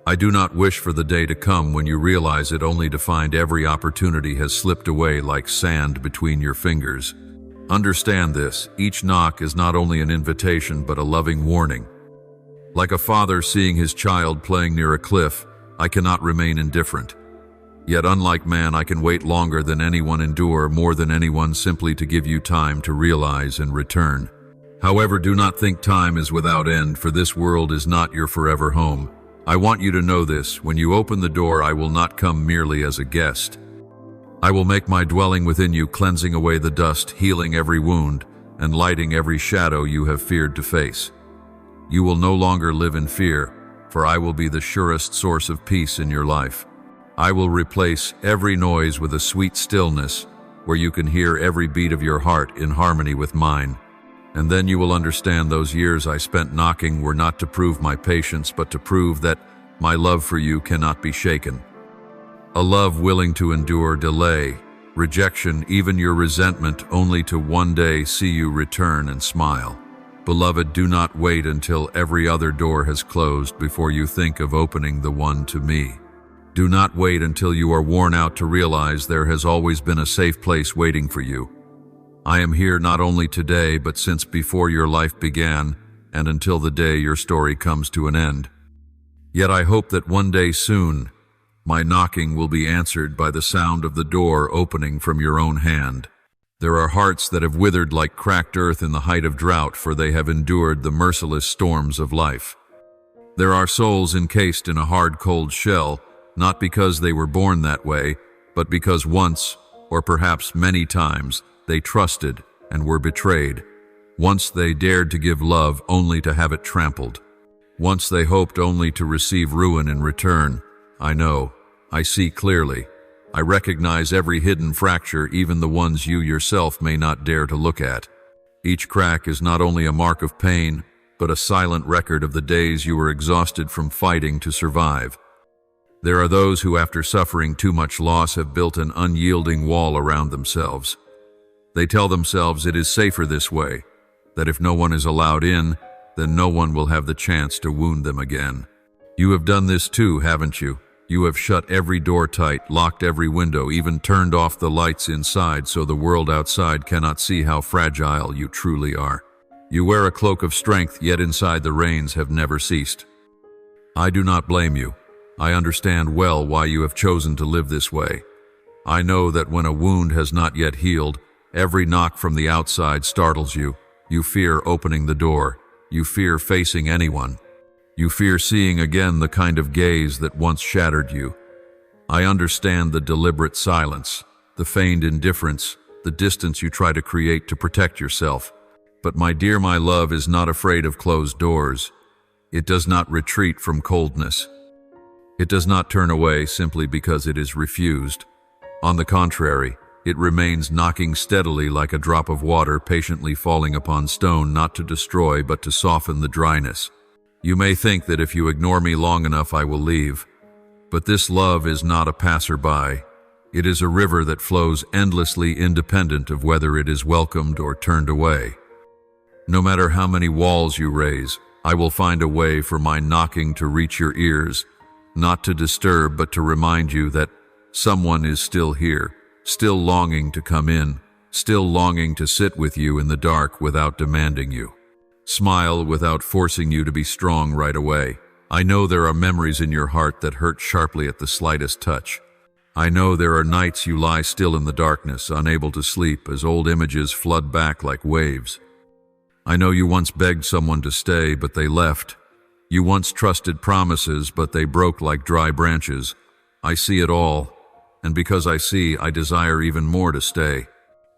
I do not wish for the day to come when you realize it, only to find every opportunity has slipped away like sand between your fingers. Understand this: each knock is not only an invitation, but a loving warning. Like a father seeing his child playing near a cliff, I cannot remain indifferent. Yet unlike man, I can wait longer than anyone, endure more than anyone, simply to give you time to realize and return. However, do not think time is without end, for this world is not your forever home. I want you to know this: when you open the door, I will not come merely as a guest. I will make my dwelling within you, cleansing away the dust, healing every wound, and lighting every shadow you have feared to face. You will no longer live in fear, for I will be the surest source of peace in your life. I will replace every noise with a sweet stillness, where you can hear every beat of your heart in harmony with mine. And then you will understand those years I spent knocking were not to prove my patience, but to prove that my love for you cannot be shaken. A love willing to endure delay, rejection, even your resentment, only to one day see you return and smile. Beloved, do not wait until every other door has closed before you think of opening the one to me. Do not wait until you are worn out to realize there has always been a safe place waiting for you. I am here not only today, but since before your life began, and until the day your story comes to an end. Yet I hope that one day soon, my knocking will be answered by the sound of the door opening from your own hand. There are hearts that have withered like cracked earth in the height of drought, for they have endured the merciless storms of life. There are souls encased in a hard, cold shell, not because they were born that way, but because once, or perhaps many times, they trusted and were betrayed. Once they dared to give love only to have it trampled. Once they hoped only to receive ruin in return. I know, I see clearly. I recognize every hidden fracture, even the ones you yourself may not dare to look at. Each crack is not only a mark of pain, but a silent record of the days you were exhausted from fighting to survive. There are those who, after suffering too much loss, have built an unyielding wall around themselves. They tell themselves it is safer this way, that if no one is allowed in, then no one will have the chance to wound them again. You have done this too, haven't you? You have shut every door tight, locked every window, even turned off the lights inside so the world outside cannot see how fragile you truly are. You wear a cloak of strength, yet inside the rains have never ceased. I do not blame you. I understand well why you have chosen to live this way. I know that when a wound has not yet healed, every knock from the outside startles you. You fear opening the door. You fear facing anyone. You fear seeing again the kind of gaze that once shattered you. I understand the deliberate silence, the feigned indifference, the distance you try to create to protect yourself. But my dear, my love is not afraid of closed doors. It does not retreat from coldness. It does not turn away simply because it is refused. On the contrary, it remains knocking steadily like a drop of water patiently falling upon stone, not to destroy but to soften the dryness. You may think that if you ignore me long enough I will leave, but this love is not a passerby. It is a river that flows endlessly, independent of whether it is welcomed or turned away. No matter how many walls you raise, I will find a way for my knocking to reach your ears, not to disturb but to remind you that someone is still here, still longing to come in, still longing to sit with you in the dark without demanding you. Smile without forcing you to be strong right away. I know there are memories in your heart that hurt sharply at the slightest touch. I know there are nights you lie still in the darkness, unable to sleep, as old images flood back like waves. I know you once begged someone to stay, but they left. You once trusted promises, but they broke like dry branches. I see it all. and because I see, I desire even more to stay.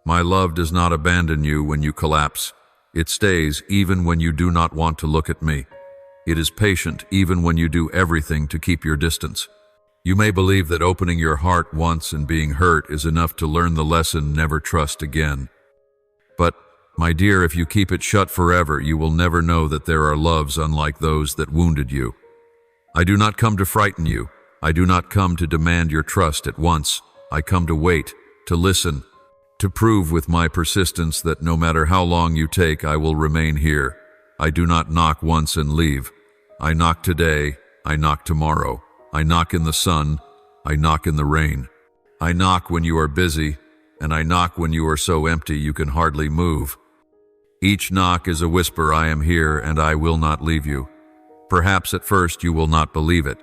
My love does not abandon you when you collapse. It stays even when you do not want to look at me. It is patient even when you do everything to keep your distance. You may believe that opening your heart once and being hurt is enough to learn the lesson never trust again. But, my dear, if you keep it shut forever, you will never know that there are loves unlike those that wounded you. I do not come to frighten you. I do not come to demand your trust at once. I come to wait, to listen, to prove with my persistence that no matter how long you take, I will remain here. I do not knock once and leave. I knock today, I knock tomorrow. I knock in the sun, I knock in the rain. I knock when you are busy, and I knock when you are so empty you can hardly move. Each knock is a whisper, I am here and I will not leave you. Perhaps at first you will not believe it.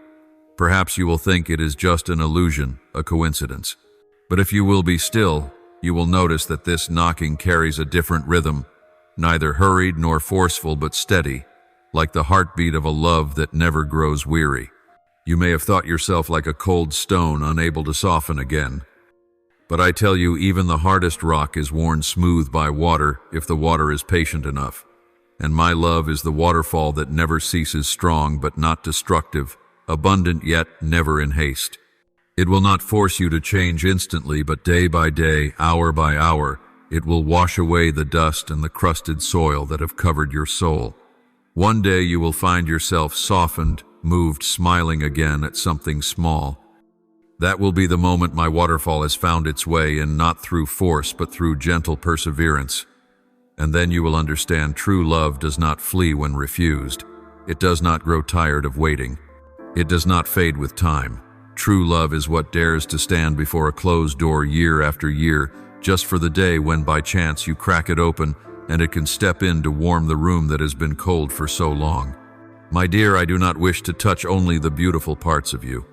Perhaps you will think it is just an illusion, a coincidence. But if you will be still, you will notice that this knocking carries a different rhythm, neither hurried nor forceful but steady, like the heartbeat of a love that never grows weary. You may have thought yourself like a cold stone unable to soften again. But I tell you, even the hardest rock is worn smooth by water if the water is patient enough. And my love is the waterfall that never ceases, strong but not destructive, abundant yet never in haste. It will not force you to change instantly, but day by day, hour by hour, it will wash away the dust and the crusted soil that have covered your soul. One day you will find yourself softened, moved, smiling again at something small. That will be the moment my waterfall has found its way in, not through force but through gentle perseverance. And then you will understand true love does not flee when refused. It does not grow tired of waiting. It does not fade with time. True love is what dares to stand before a closed door year after year, just for the day when by chance you crack it open and it can step in to warm the room that has been cold for so long. My dear, I do not wish to touch only the beautiful parts of you.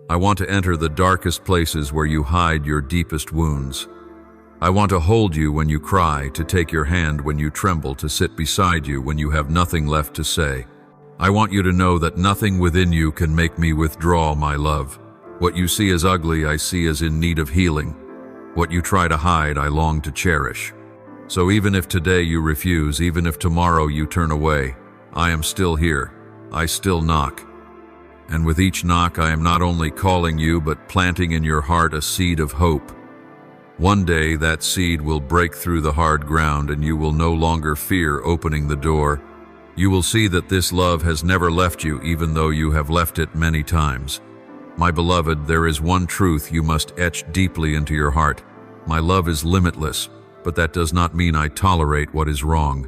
I want to enter the darkest places where you hide your deepest wounds. I want to hold you when you cry, to take your hand when you tremble, to sit beside you when you have nothing left to say. I want you to know that nothing within you can make me withdraw my love. What you see as ugly, I see as in need of healing. What you try to hide, I long to cherish. So even if today you refuse, even if tomorrow you turn away, I am still here. I still knock. And with each knock, I am not only calling you, but planting in your heart a seed of hope. One day that seed will break through the hard ground and you will no longer fear opening the door. You will see that this love has never left you, even though you have left it many times. My beloved, there is one truth you must etch deeply into your heart. My love is limitless, but that does not mean I tolerate what is wrong.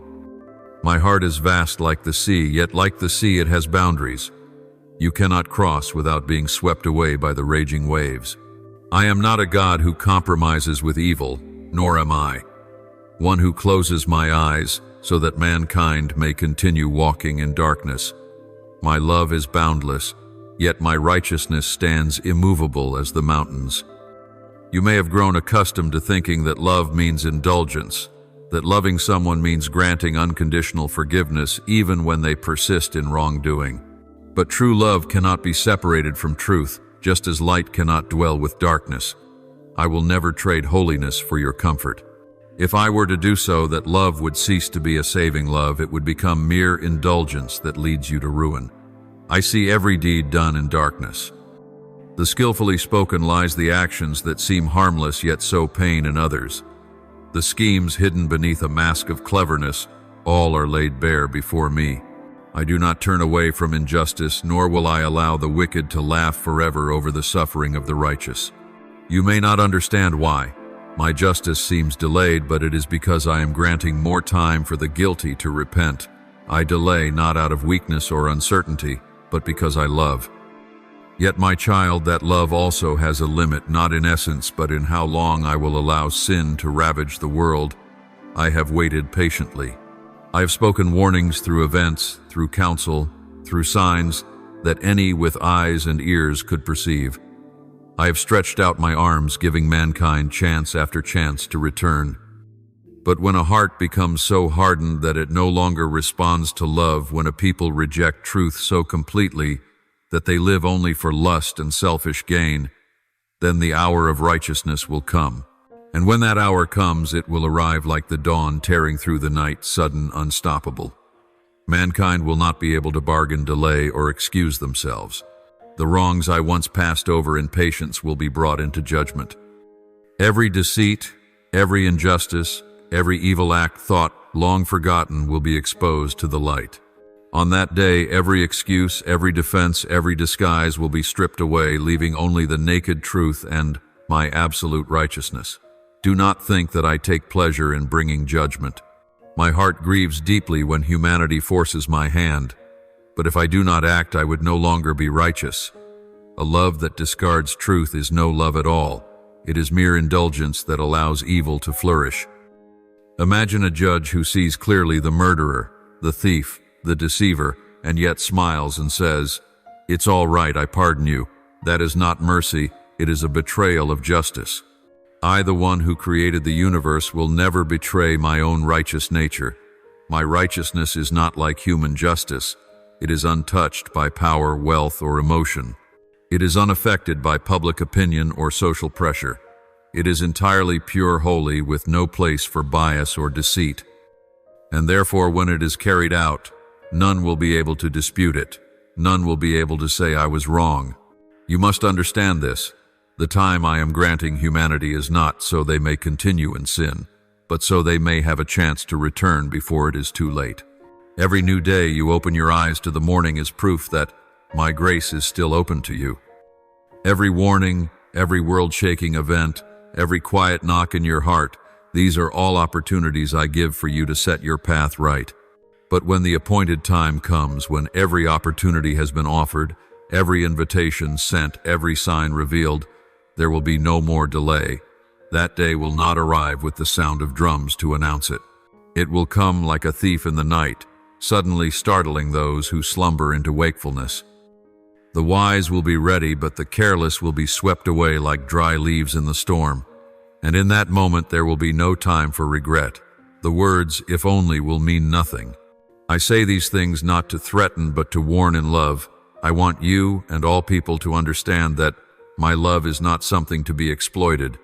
My heart is vast like the sea, yet like the sea it has boundaries. You cannot cross without being swept away by the raging waves. I am not a God who compromises with evil, nor am I one who closes my eyes so that mankind may continue walking in darkness. My love is boundless, yet my righteousness stands immovable as the mountains. You may have grown accustomed to thinking that love means indulgence, that loving someone means granting unconditional forgiveness even when they persist in wrongdoing. But true love cannot be separated from truth, just as light cannot dwell with darkness. I will never trade holiness for your comfort. If I were to do so, that love would cease to be a saving love. It would become mere indulgence that leads you to ruin. I see every deed done in darkness. The skillfully spoken lies the actions that seem harmless yet sow pain in others. The schemes hidden beneath a mask of cleverness, all are laid bare before me. I do not turn away from injustice, nor will I allow the wicked to laugh forever over the suffering of the righteous. You may not understand why. My justice seems delayed, but it is because I am granting more time for the guilty to repent. I delay not out of weakness or uncertainty, but because I love. Yet, my child, that love also has a limit, not in essence, but in how long I will allow sin to ravage the world. I have waited patiently. I have spoken warnings through events, through counsel, through signs that any with eyes and ears could perceive. I have stretched out my arms, giving mankind chance after chance to return. But when a heart becomes so hardened that it no longer responds to love, when a people reject truth so completely that they live only for lust and selfish gain, then the hour of righteousness will come. And when that hour comes, it will arrive like the dawn tearing through the night, sudden, unstoppable. Mankind will not be able to bargain, delay, or excuse themselves. The wrongs I once passed over in patience will be brought into judgment. Every deceit, every injustice, every evil act thought long forgotten will be exposed to the light. On that day, every excuse, every defense, every disguise will be stripped away, leaving only the naked truth and my absolute righteousness. Do not think that I take pleasure in bringing judgment. My heart grieves deeply when humanity forces my hand, but if I do not act, I would no longer be righteous. A love that discards truth is no love at all. It is mere indulgence that allows evil to flourish. Imagine a judge who sees clearly the murderer, the thief, the deceiver, and yet smiles and says, "It's all right, I pardon you." That is not mercy, it is a betrayal of justice. I, the one who created the universe, will never betray my own righteous nature. My righteousness is not like human justice. It is untouched by power, wealth, or emotion. It is unaffected by public opinion or social pressure. It is entirely pure, holy, with no place for bias or deceit. And therefore, when it is carried out, none will be able to dispute it. None will be able to say I was wrong. You must understand this. The time I am granting humanity is not so they may continue in sin, but so they may have a chance to return before it is too late. Every new day you open your eyes to the morning is proof that my grace is still open to you. Every warning, every world-shaking event, every quiet knock in your heart, these are all opportunities I give for you to set your path right. But when the appointed time comes, when every opportunity has been offered, every invitation sent, every sign revealed, there will be no more delay. That day will not arrive with the sound of drums to announce it. It will come like a thief in the night, suddenly startling those who slumber into wakefulness. The wise will be ready, but the careless will be swept away like dry leaves in the storm. And in that moment there will be no time for regret. The words, "if only," will mean nothing. I say these things not to threaten, but to warn in love. I want you and all people to understand that my love is not something to be exploited.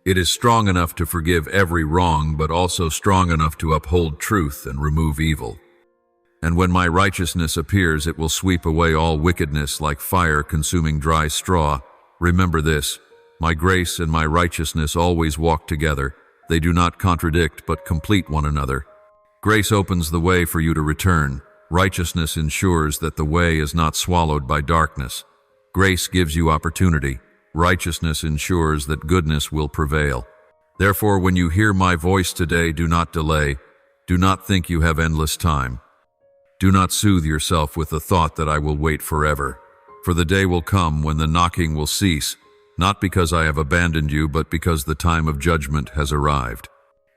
It is strong enough to forgive every wrong, but also strong enough to uphold truth and remove evil. And when my righteousness appears, it will sweep away all wickedness like fire consuming dry straw. Remember this, my grace and my righteousness always walk together. They do not contradict, but complete one another. Grace opens the way for you to return. Righteousness ensures that the way is not swallowed by darkness. Grace gives you opportunity. Righteousness ensures that goodness will prevail. Therefore, when you hear my voice today, do not delay. Do not think you have endless time. Do not soothe yourself with the thought that I will wait forever. For the day will come when the knocking will cease, not because I have abandoned you, but because the time of judgment has arrived.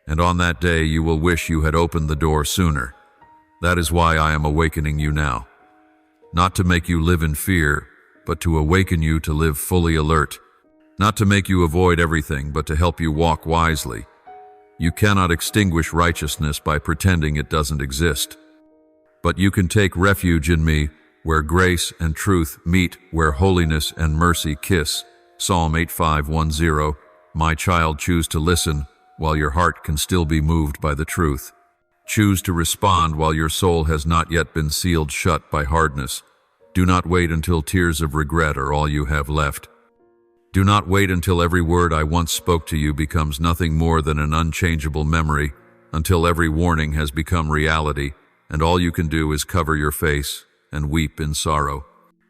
And on that day you will wish you had opened the door sooner. That is why I am awakening you now. Not to make you live in fear, but to awaken you to live fully alert. Not to make you avoid everything, but to help you walk wisely. You cannot extinguish righteousness by pretending it doesn't exist. But you can take refuge in me, where grace and truth meet, where holiness and mercy kiss. Psalm 85:10. My child, choose to listen while your heart can still be moved by the truth. Choose to respond while your soul has not yet been sealed shut by hardness. Do not wait until tears of regret are all you have left. Do not wait until every word I once spoke to you becomes nothing more than an unchangeable memory, until every warning has become reality, and all you can do is cover your face and weep in sorrow.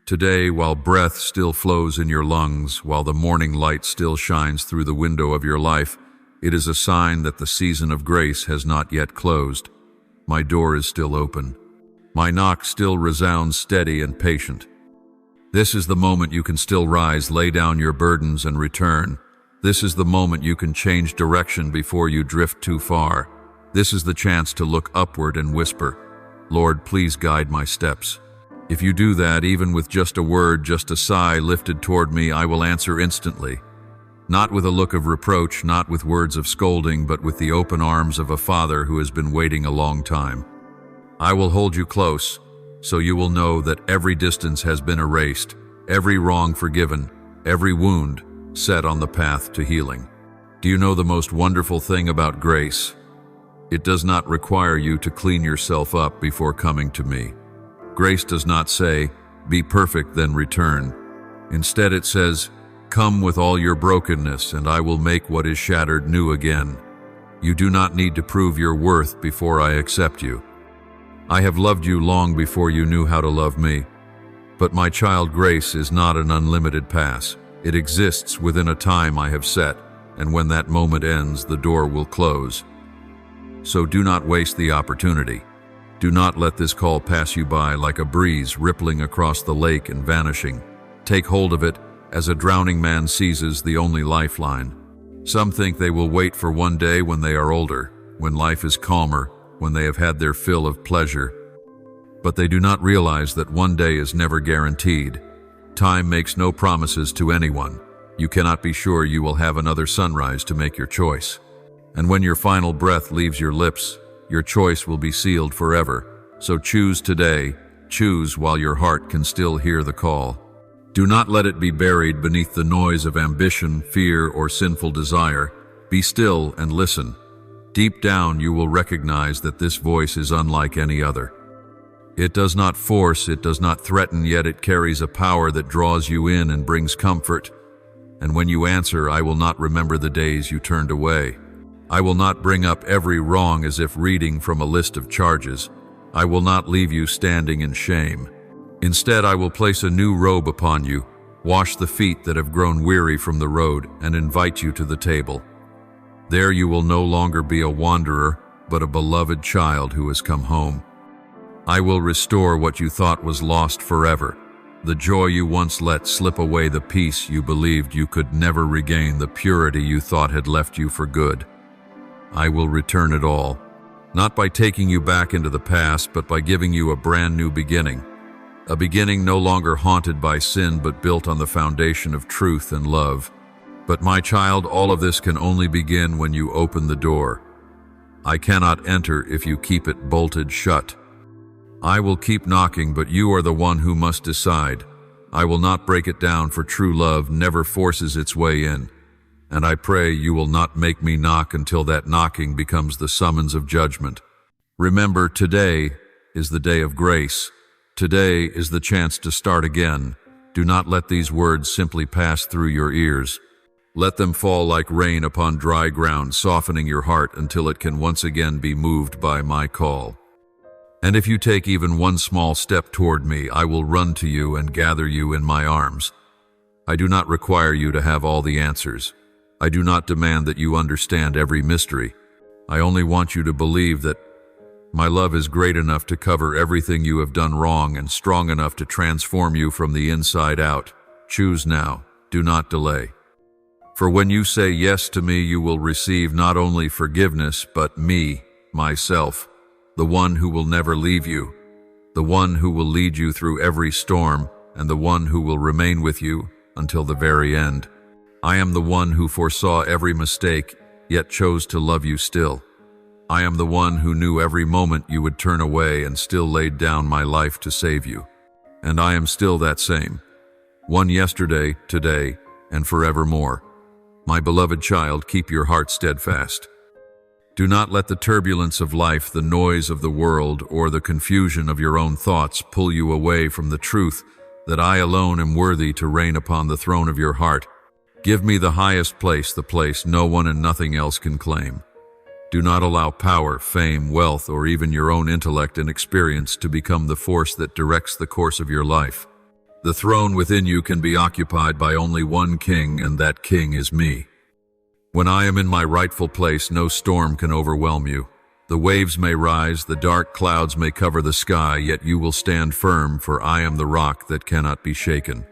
Today, while breath still flows in your lungs, while the morning light still shines through the window of your life, it is a sign that the season of grace has not yet closed. My door is still open. My knock still resounds steady and patient. This is the moment you can still rise, lay down your burdens, and return. This is the moment you can change direction before you drift too far. This is the chance to look upward and whisper, "Lord, please guide my steps." If you do that, even with just a word, just a sigh lifted toward me, I will answer instantly. Not with a look of reproach, not with words of scolding, but with the open arms of a father who has been waiting a long time. I will hold you close, so you will know that every distance has been erased, every wrong forgiven, every wound, set on the path to healing. Do you know the most wonderful thing about grace? It does not require you to clean yourself up before coming to me. Grace does not say, "Be perfect, then return." Instead it says, "Come with all your brokenness, and I will make what is shattered new again." You do not need to prove your worth before I accept you. I have loved you long before you knew how to love me. But my child, grace is not an unlimited pass. It exists within a time I have set, and when that moment ends, the door will close. So do not waste the opportunity. Do not let this call pass you by like a breeze rippling across the lake and vanishing. Take hold of it as a drowning man seizes the only lifeline. Some think they will wait for one day when they are older, when life is calmer, when they have had their fill of pleasure. But they do not realize that one day is never guaranteed. Time makes no promises to anyone. You cannot be sure you will have another sunrise to make your choice. And when your final breath leaves your lips, your choice will be sealed forever. So choose today. Choose while your heart can still hear the call. Do not let it be buried beneath the noise of ambition, fear, or sinful desire. Be still and listen. Deep down, you will recognize that this voice is unlike any other. It does not force, it does not threaten, yet it carries a power that draws you in and brings comfort. And when you answer, I will not remember the days you turned away. I will not bring up every wrong as if reading from a list of charges. I will not leave you standing in shame. Instead, I will place a new robe upon you, wash the feet that have grown weary from the road, and invite you to the table. There you will no longer be a wanderer, but a beloved child who has come home. I will restore what you thought was lost forever. The joy you once let slip away, the peace you believed you could never regain, the purity you thought had left you for good. I will return it all, not by taking you back into the past, but by giving you a brand new beginning. A beginning no longer haunted by sin, but built on the foundation of truth and love. But my child, all of this can only begin when you open the door. I cannot enter if you keep it bolted shut. I will keep knocking, but you are the one who must decide. I will not break it down, for true love never forces its way in. And I pray you will not make me knock until that knocking becomes the summons of judgment. Remember, today is the day of grace. Today is the chance to start again. Do not let these words simply pass through your ears. Let them fall like rain upon dry ground, softening your heart until it can once again be moved by my call. And if you take even one small step toward me, I will run to you and gather you in my arms. I do not require you to have all the answers. I do not demand that you understand every mystery. I only want you to believe that my love is great enough to cover everything you have done wrong and strong enough to transform you from the inside out. Choose now. Do not delay. For when you say yes to me, you will receive not only forgiveness, but me, myself, the one who will never leave you, the one who will lead you through every storm, and the one who will remain with you until the very end. I am the one who foresaw every mistake, yet chose to love you still. I am the one who knew every moment you would turn away and still laid down my life to save you. And I am still that same, one yesterday, today, and forevermore. My beloved child, keep your heart steadfast. Do not let the turbulence of life, the noise of the world, or the confusion of your own thoughts pull you away from the truth that I alone am worthy to reign upon the throne of your heart. Give me the highest place, the place no one and nothing else can claim. Do not allow power, fame, wealth, or even your own intellect and experience to become the force that directs the course of your life. The throne within you can be occupied by only one king, and that king is me. When I am in my rightful place, no storm can overwhelm you. The waves may rise, the dark clouds may cover the sky, yet you will stand firm, for I am the rock that cannot be shaken.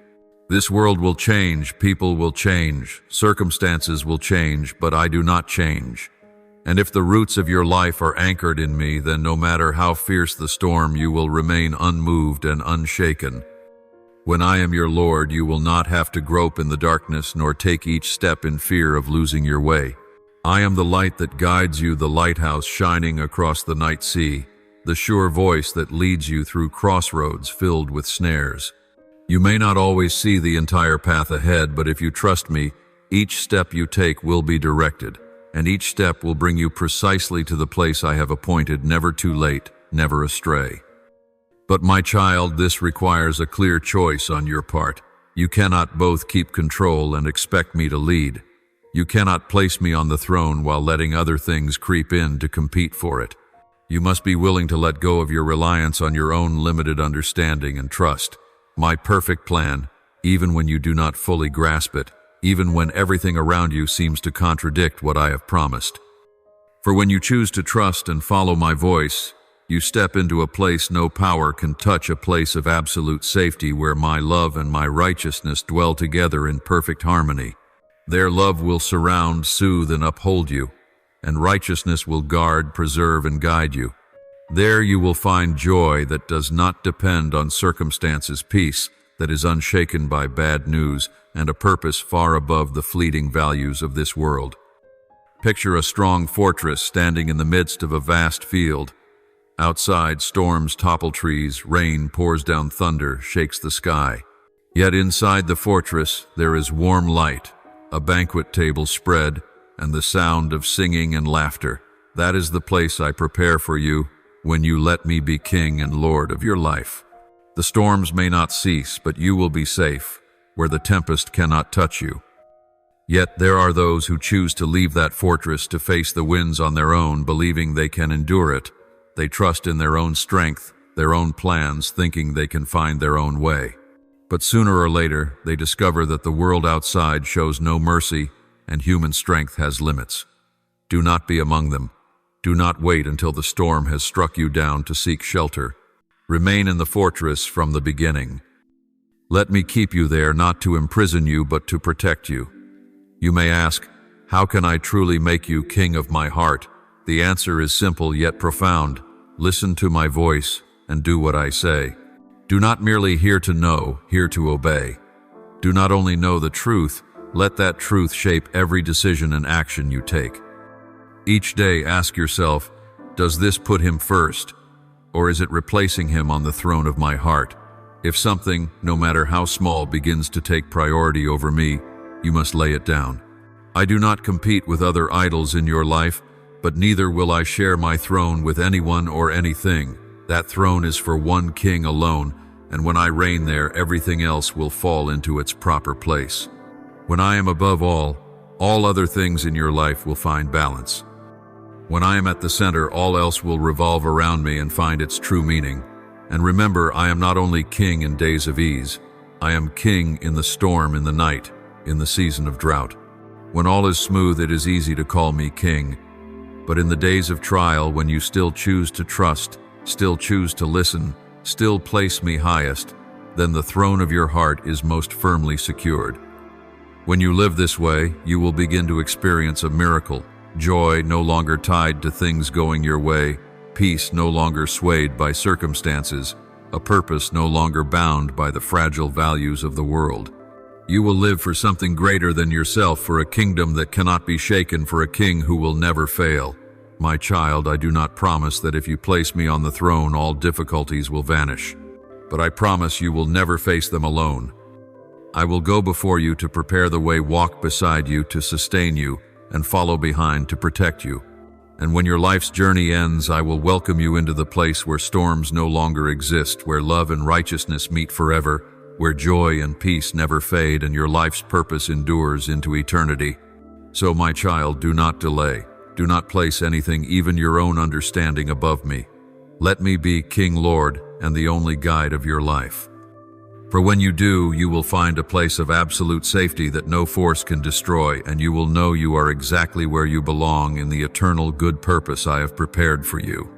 This world will change, people will change, circumstances will change, but I do not change. And if the roots of your life are anchored in me, then no matter how fierce the storm, you will remain unmoved and unshaken. When I am your Lord, you will not have to grope in the darkness, nor take each step in fear of losing your way. I am the light that guides you, the lighthouse shining across the night sea, the sure voice that leads you through crossroads filled with snares. You may not always see the entire path ahead, but if you trust me, Each step you take will be directed, and each step will bring you precisely to the place I have appointed, never too late, never astray. But my child, this requires a clear choice on your part. You cannot both keep control and expect me to lead. You cannot place me on the throne while letting other things creep in to compete for it. You must be willing to let go of your reliance on your own limited understanding and trust my perfect plan, even when you do not fully grasp it, even when everything around you seems to contradict what I have promised. For when you choose to trust and follow my voice, you step into a place no power can touch, a place of absolute safety where my love and my righteousness dwell together in perfect harmony. Their love will surround, soothe, and uphold you, and righteousness will guard, preserve, and guide you. There you will find joy that does not depend on circumstances, peace that is unshaken by bad news, and a purpose far above the fleeting values of this world. Picture a strong fortress standing in the midst of a vast field. Outside, storms topple trees, rain pours down, thunder shakes the sky. Yet inside the fortress there is warm light, a banquet table spread, and the sound of singing and laughter. That is the place I prepare for you when you let me be king and lord of your life. The storms may not cease, but you will be safe, where the tempest cannot touch you. Yet there are those who choose to leave that fortress to face the winds on their own, believing they can endure it. They trust in their own strength, their own plans, thinking they can find their own way. But sooner or later, they discover that the world outside shows no mercy, and human strength has limits. Do not be among them. Do not wait until the storm has struck you down to seek shelter. Remain in the fortress from the beginning. Let me keep you there, not to imprison you, but to protect you. You may ask, how can I truly make you king of my heart? The answer is simple yet profound. Listen to my voice and do what I say. Do not merely hear to know, hear to obey. Do not only know the truth, let that truth shape every decision and action you take. Each day ask yourself, does this put him first, or is it replacing him on the throne of my heart? If something, no matter how small, begins to take priority over me, you must lay it down. I do not compete with other idols in your life, but neither will I share my throne with anyone or anything. That throne is for one king alone, and when I reign there, everything else will fall into its proper place. When I am above all other things in your life will find balance. When I am at the center, all else will revolve around me and find its true meaning. And remember, I am not only king in days of ease, I am king in the storm, in the night, in the season of drought. When all is smooth, it is easy to call me king. But in the days of trial, when you still choose to trust, still choose to listen, still place me highest, then the throne of your heart is most firmly secured. When you live this way, you will begin to experience a miracle, joy no longer tied to things going your way, peace no longer swayed by circumstances, a purpose no longer bound by the fragile values of the world. You will live for something greater than yourself, for a kingdom that cannot be shaken, for a king who will never fail. My child, I do not promise that if you place me on the throne, all difficulties will vanish. But I promise you will never face them alone. I will go before you to prepare the way, walk beside you to sustain you, and follow behind to protect you. And when your life's journey ends, I will welcome you into the place where storms no longer exist, where love and righteousness meet forever, where joy and peace never fade, and your life's purpose endures into eternity. So, my child, do not delay. Do not place anything, even your own understanding, above me. Let me be King, Lord, and the only guide of your life. For when you do, you will find a place of absolute safety that no force can destroy, and you will know you are exactly where you belong in the eternal good purpose I have prepared for you.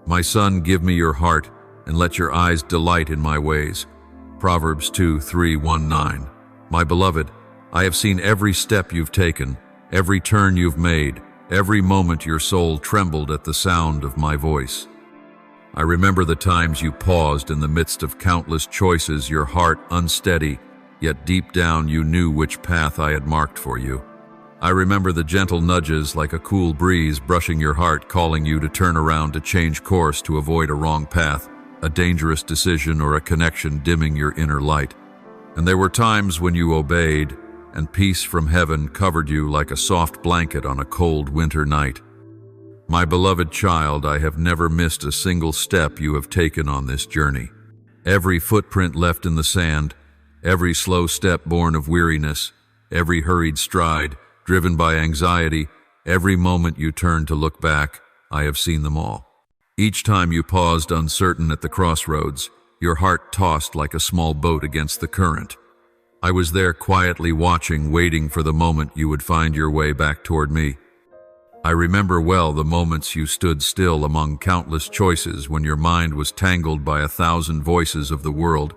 My son, give me your heart, and let your eyes delight in my ways. Proverbs 2:3-1-9. My beloved, I have seen every step you've taken, every turn you've made, every moment your soul trembled at the sound of my voice. I remember the times you paused in the midst of countless choices, your heart unsteady, yet deep down you knew which path I had marked for you. I remember the gentle nudges like a cool breeze brushing your heart, calling you to turn around, to change course, to avoid a wrong path, a dangerous decision, or a connection dimming your inner light. And there were times when you obeyed, and peace from heaven covered you like a soft blanket on a cold winter night. My beloved child, I have never missed a single step you have taken on this journey. Every footprint left in the sand, every slow step born of weariness, every hurried stride, driven by anxiety, every moment you turned to look back, I have seen them all. Each time you paused uncertain at the crossroads, your heart tossed like a small boat against the current. I was there quietly watching, waiting for the moment you would find your way back toward me. I remember well the moments you stood still among countless choices when your mind was tangled by 1,000 voices of the world,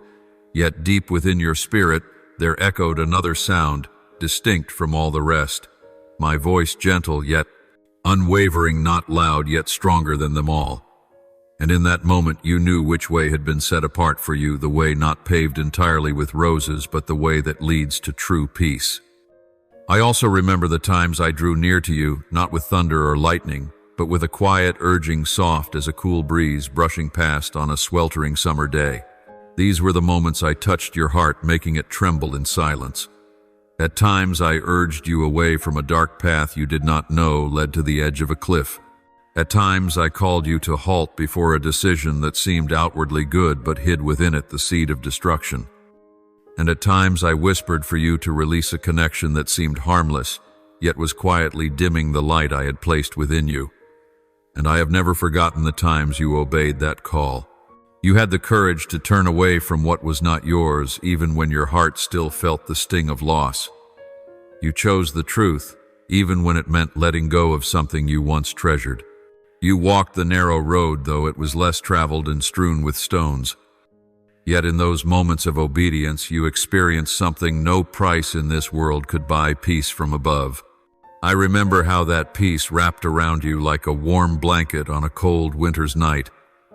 yet deep within your spirit there echoed another sound, distinct from all the rest. My voice gentle yet unwavering, not loud yet stronger than them all. And in that moment you knew which way had been set apart for you, the way not paved entirely with roses, but the way that leads to true peace. I also remember the times I drew near to you, not with thunder or lightning, but with a quiet urging soft as a cool breeze brushing past on a sweltering summer day. These were the moments I touched your heart, making it tremble in silence. At times I urged you away from a dark path you did not know led to the edge of a cliff. At times I called you to halt before a decision that seemed outwardly good but hid within it the seed of destruction. And at times I whispered for you to release a connection that seemed harmless, yet was quietly dimming the light I had placed within you. And I have never forgotten the times you obeyed that call. You had the courage to turn away from what was not yours, even when your heart still felt the sting of loss. You chose the truth, even when it meant letting go of something you once treasured. You walked the narrow road, though it was less traveled and strewn with stones. Yet in those moments of obedience, you experienced something no price in this world could buy: peace from above. I remember how that peace wrapped around you like a warm blanket on a cold winter's night,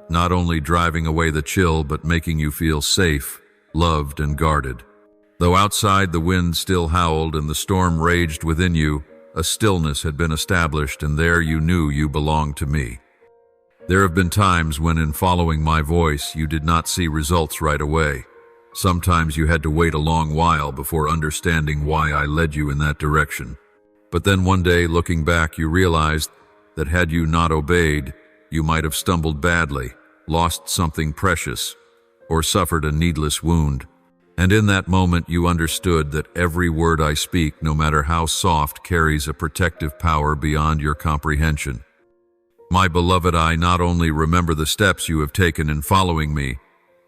not only driving away the chill, but making you feel safe, loved, and guarded. Though outside the wind still howled and the storm raged within you, a stillness had been established, and there you knew you belonged to me. There have been times when, in following my voice, you did not see results right away. Sometimes you had to wait a long while before understanding why I led you in that direction. But then one day, looking back, you realized that had you not obeyed, you might have stumbled badly, lost something precious, or suffered a needless wound. And in that moment you understood that every word I speak, no matter how soft, carries a protective power beyond your comprehension. My beloved, I not only remember the steps you have taken in following me,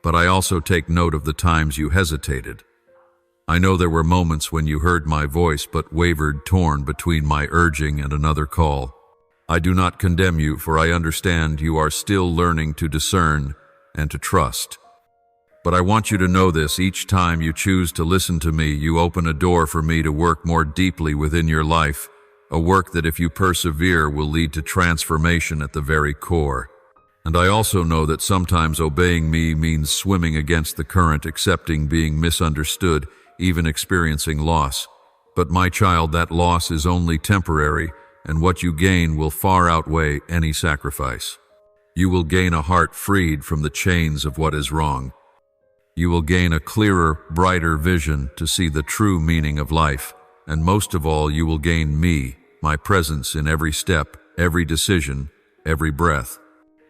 but I also take note of the times you hesitated. I know there were moments when you heard my voice but wavered, torn between my urging and another call. I do not condemn you, for I understand you are still learning to discern and to trust. But I want you to know this: each time you choose to listen to me, you open a door for me to work more deeply within your life, a work that, if you persevere, will lead to transformation at the very core. And I also know that sometimes obeying me means swimming against the current, accepting being misunderstood, even experiencing loss. But my child, that loss is only temporary, and what you gain will far outweigh any sacrifice. You will gain a heart freed from the chains of what is wrong. You will gain a clearer, brighter vision to see the true meaning of life. And most of all, you will gain me, my presence in every step, every decision, every breath.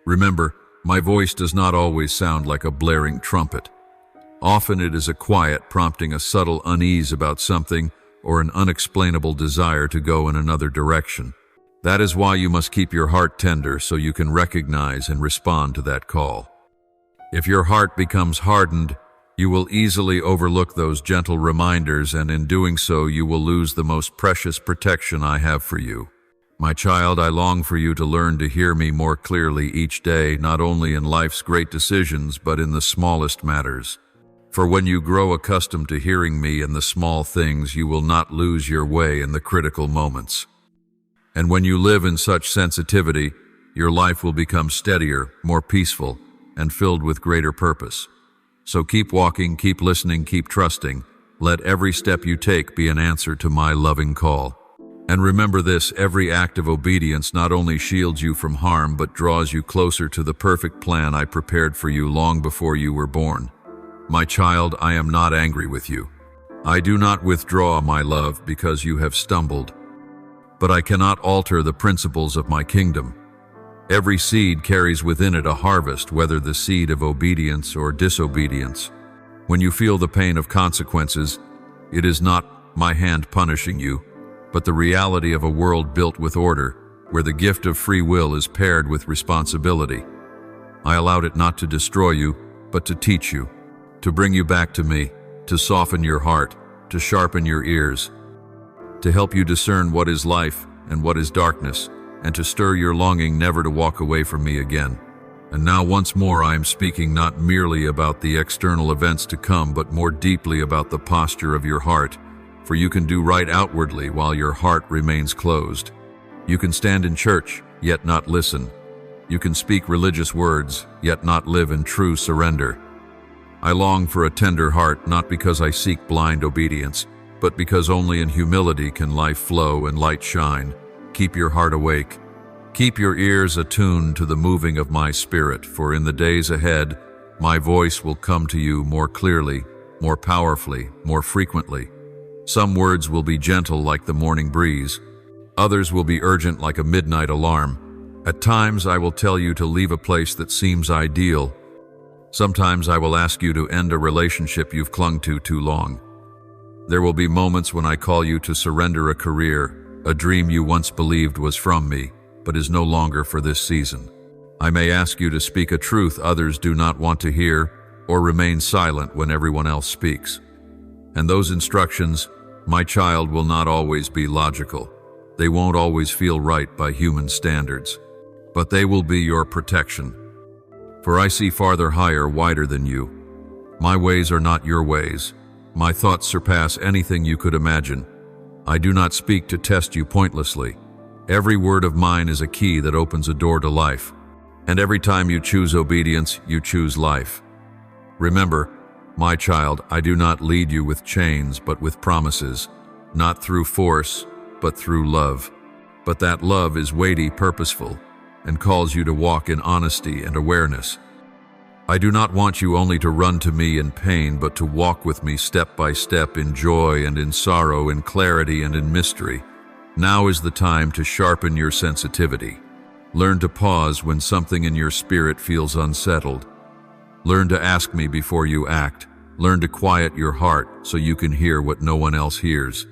Remember, my voice does not always sound like a blaring trumpet. Often it is a quiet, prompting a subtle unease about something or an unexplainable desire to go in another direction. That is why you must keep your heart tender, so you can recognize and respond to that call. If your heart becomes hardened, you will easily overlook those gentle reminders, and in doing so you will lose the most precious protection I have for you. My child, I long for you to learn to hear me more clearly each day, not only in life's great decisions, but in the smallest matters. For when you grow accustomed to hearing me in the small things, you will not lose your way in the critical moments. And when you live in such sensitivity, your life will become steadier, more peaceful, and filled with greater purpose. So keep walking, keep listening, keep trusting. Let every step you take be an answer to my loving call. And remember this: every act of obedience not only shields you from harm, but draws you closer to the perfect plan I prepared for you long before you were born. My child, I am not angry with you. I do not withdraw, my love, because you have stumbled. But I cannot alter the principles of my kingdom. Every seed carries within it a harvest, whether the seed of obedience or disobedience. When you feel the pain of consequences, it is not my hand punishing you, but the reality of a world built with order, where the gift of free will is paired with responsibility. I allowed it not to destroy you, but to teach you, to bring you back to me, to soften your heart, to sharpen your ears, to help you discern what is life and what is darkness, and to stir your longing never to walk away from me again. And now once more I am speaking not merely about the external events to come, but more deeply about the posture of your heart, for you can do right outwardly while your heart remains closed. You can stand in church, yet not listen. You can speak religious words, yet not live in true surrender. I long for a tender heart, not because I seek blind obedience, but because only in humility can life flow and light shine. Keep your heart awake. Keep your ears attuned to the moving of my spirit, for in the days ahead, my voice will come to you more clearly, more powerfully, more frequently. Some words will be gentle like the morning breeze. Others will be urgent like a midnight alarm. At times I will tell you to leave a place that seems ideal. Sometimes I will ask you to end a relationship you've clung to too long. There will be moments when I call you to surrender a career, a dream you once believed was from me, but is no longer for this season. I may ask you to speak a truth others do not want to hear, or remain silent when everyone else speaks. And those instructions, my child, will not always be logical. They won't always feel right by human standards. But they will be your protection. For I see farther, higher, wider than you. My ways are not your ways. My thoughts surpass anything you could imagine. I do not speak to test you pointlessly. Every word of mine is a key that opens a door to life. And every time you choose obedience, you choose life. Remember, my child, I do not lead you with chains, but with promises, not through force, but through love. But that love is weighty, purposeful, and calls you to walk in honesty and awareness. I do not want you only to run to me in pain, but to walk with me step by step in joy and in sorrow, in clarity and in mystery. Now is the time to sharpen your sensitivity. Learn to pause when something in your spirit feels unsettled. Learn to ask me before you act. Learn to quiet your heart so you can hear what no one else hears.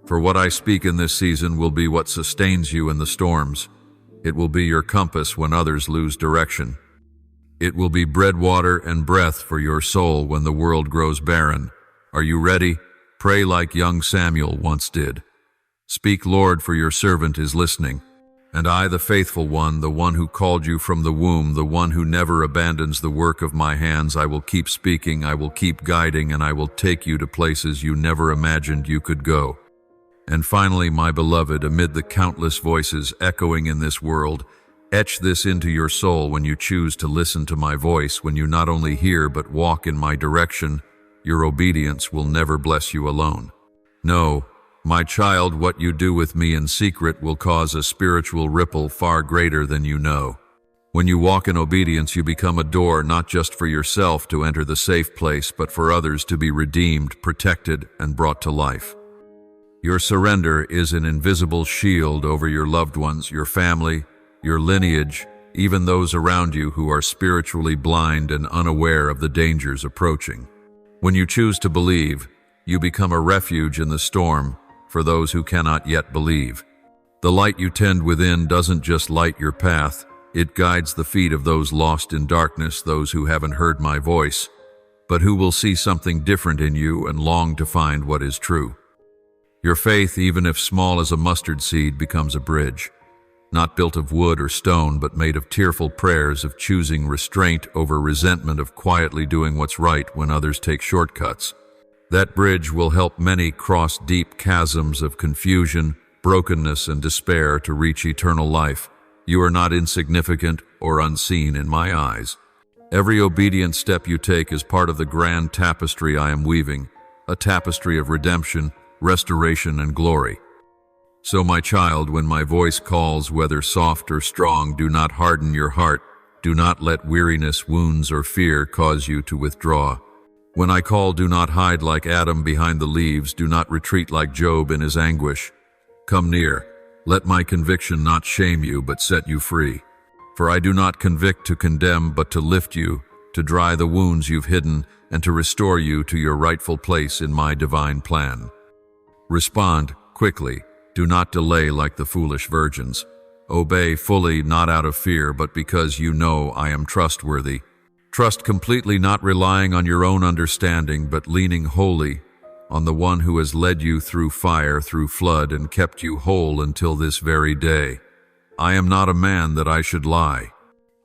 For what I speak in this season will be what sustains you in the storms. It will be your compass when others lose direction. It will be bread, water, and breath for your soul when the world grows barren. Are you ready? Pray like young Samuel once did. Speak, Lord, for your servant is listening. And I, the faithful one, the one who called you from the womb, the one who never abandons the work of my hands, I will keep speaking, I will keep guiding, and I will take you to places you never imagined you could go. And finally, my beloved, amid the countless voices echoing in this world, etch this into your soul when you choose to listen to my voice, when you not only hear but walk in my direction. Your obedience will never bless you alone. No, my child, what you do with me in secret will cause a spiritual ripple far greater than you know. When you walk in obedience, you become a door not just for yourself to enter the safe place, but for others to be redeemed, protected, and brought to life. Your surrender is an invisible shield over your loved ones, your family, your lineage, even those around you who are spiritually blind and unaware of the dangers approaching. When you choose to believe, you become a refuge in the storm for those who cannot yet believe. The light you tend within doesn't just light your path, it guides the feet of those lost in darkness, those who haven't heard my voice, but who will see something different in you and long to find what is true. Your faith, even if small as a mustard seed, becomes a bridge, not built of wood or stone, but made of tearful prayers, of choosing restraint over resentment, of quietly doing what's right when others take shortcuts. That bridge will help many cross deep chasms of confusion, brokenness, and despair to reach eternal life. You are not insignificant or unseen in my eyes. Every obedient step you take is part of the grand tapestry I am weaving, a tapestry of redemption, restoration, and glory. So, my child, when my voice calls, whether soft or strong, do not harden your heart. Do not let weariness, wounds, or fear cause you to withdraw. When I call, do not hide like Adam behind the leaves, do not retreat like Job in his anguish. Come near, let my conviction not shame you, but set you free. For I do not convict to condemn, but to lift you, to dry the wounds you've hidden, and to restore you to your rightful place in my divine plan. Respond quickly, do not delay like the foolish virgins. Obey fully, not out of fear, but because you know I am trustworthy. Trust completely, not relying on your own understanding, but leaning wholly on the one who has led you through fire, through flood, and kept you whole until this very day. I am not a man that I should lie.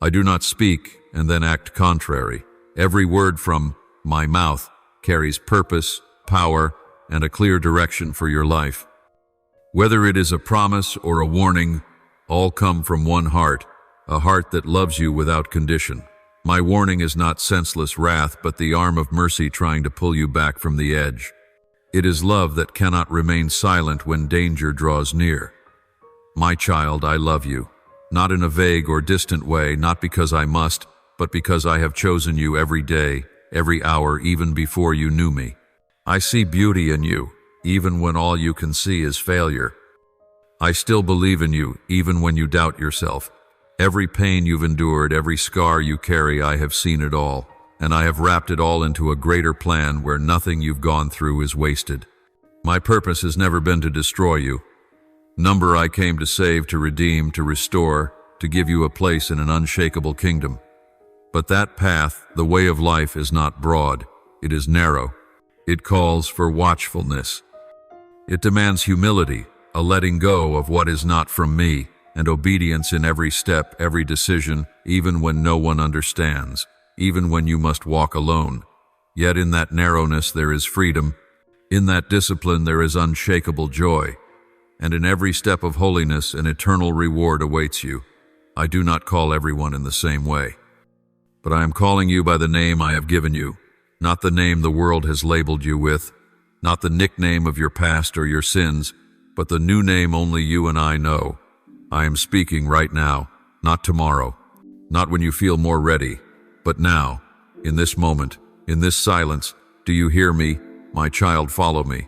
I do not speak and then act contrary. Every word from my mouth carries purpose, power, and a clear direction for your life. Whether it is a promise or a warning, all come from one heart, a heart that loves you without condition. My warning is not senseless wrath, but the arm of mercy trying to pull you back from the edge. It is love that cannot remain silent when danger draws near. My child, I love you, not in a vague or distant way, not because I must, but because I have chosen you every day, every hour, even before you knew me. I see beauty in you, even when all you can see is failure. I still believe in you, even when you doubt yourself. Every pain you've endured, every scar you carry, I have seen it all, and I have wrapped it all into a greater plan where nothing you've gone through is wasted. My purpose has never been to destroy you. Number I came to save, to redeem, to restore, to give you a place in an unshakable kingdom. But that path, the way of life, is not broad, it is narrow. It calls for watchfulness. It demands humility, a letting go of what is not from me, and obedience in every step, every decision, even when no one understands, even when you must walk alone. Yet in that narrowness there is freedom. In that discipline there is unshakable joy. And in every step of holiness an eternal reward awaits you. I do not call everyone in the same way. But I am calling you by the name I have given you, not the name the world has labeled you with, not the nickname of your past or your sins, but the new name only you and I know. I am speaking right now, not tomorrow, not when you feel more ready, but now, in this moment, in this silence. Do you hear me? My child, follow me,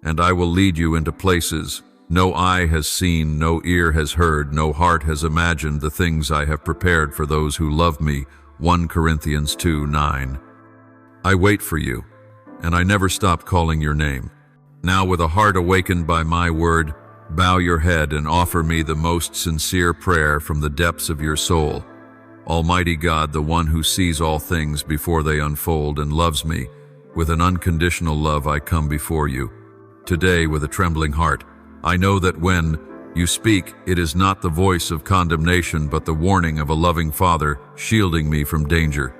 and I will lead you into places no eye has seen, no ear has heard, no heart has imagined, the things I have prepared for those who love me. 1 Corinthians 2:9. I wait for you, and I never stop calling your name. Now, with a heart awakened by my word, bow your head and offer me the most sincere prayer from the depths of your soul. Almighty God, the one who sees all things before they unfold and loves me, with an unconditional love I come before you. Today, with a trembling heart, I know that when you speak, it is not the voice of condemnation, but the warning of a loving Father shielding me from danger.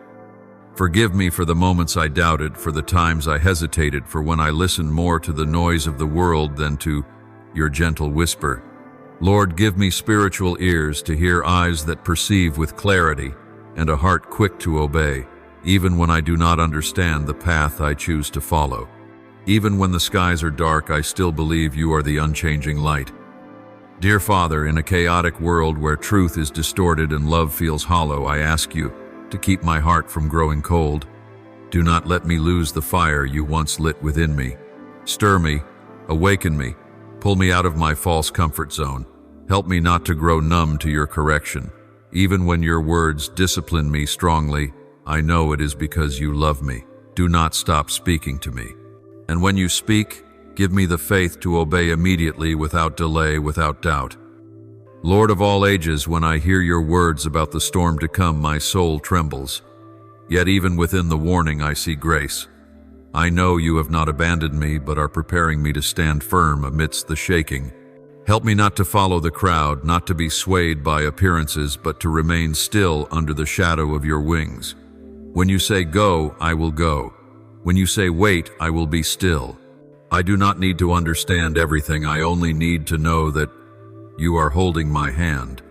Forgive me for the moments I doubted, for the times I hesitated, for when I listened more to the noise of the world than to your gentle whisper. Lord, give me spiritual ears to hear, eyes that perceive with clarity, and a heart quick to obey, even when I do not understand the path I choose to follow. Even when the skies are dark, I still believe you are the unchanging light. Dear Father, in a chaotic world where truth is distorted and love feels hollow, I ask you to keep my heart from growing cold. Do not let me lose the fire you once lit within me. Stir me, awaken me, pull me out of my false comfort zone. Help me not to grow numb to your correction. Even when your words discipline me strongly, I know it is because you love me. Do not stop speaking to me. And when you speak, give me the faith to obey immediately, without delay, without doubt. Lord of all ages, when I hear your words about the storm to come, my soul trembles. Yet even within the warning, I see grace. I know you have not abandoned me, but are preparing me to stand firm amidst the shaking. Help me not to follow the crowd, not to be swayed by appearances, but to remain still under the shadow of your wings. When you say go, I will go. When you say wait, I will be still. I do not need to understand everything. I only need to know that you are holding my hand.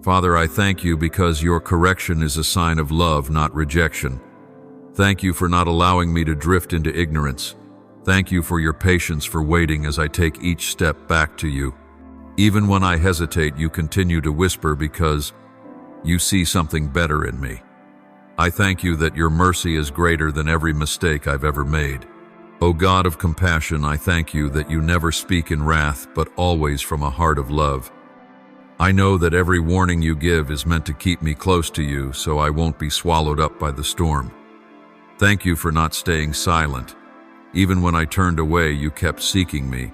Father, I thank you because your correction is a sign of love, not rejection. Thank you for not allowing me to drift into ignorance. Thank you for your patience, for waiting as I take each step back to you. Even when I hesitate, you continue to whisper because you see something better in me. I thank you that your mercy is greater than every mistake I've ever made. O God of compassion, I thank you that you never speak in wrath, but always from a heart of love. I know that every warning you give is meant to keep me close to you, so I won't be swallowed up by the storm. Thank you for not staying silent. Even when I turned away, you kept seeking me.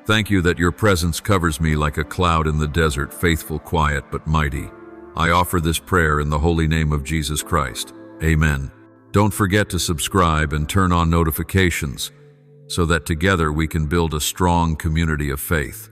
Thank you that your presence covers me like a cloud in the desert, faithful, quiet, but mighty. I offer this prayer in the holy name of Jesus Christ. Amen. Don't forget to subscribe and turn on notifications so that together we can build a strong community of faith.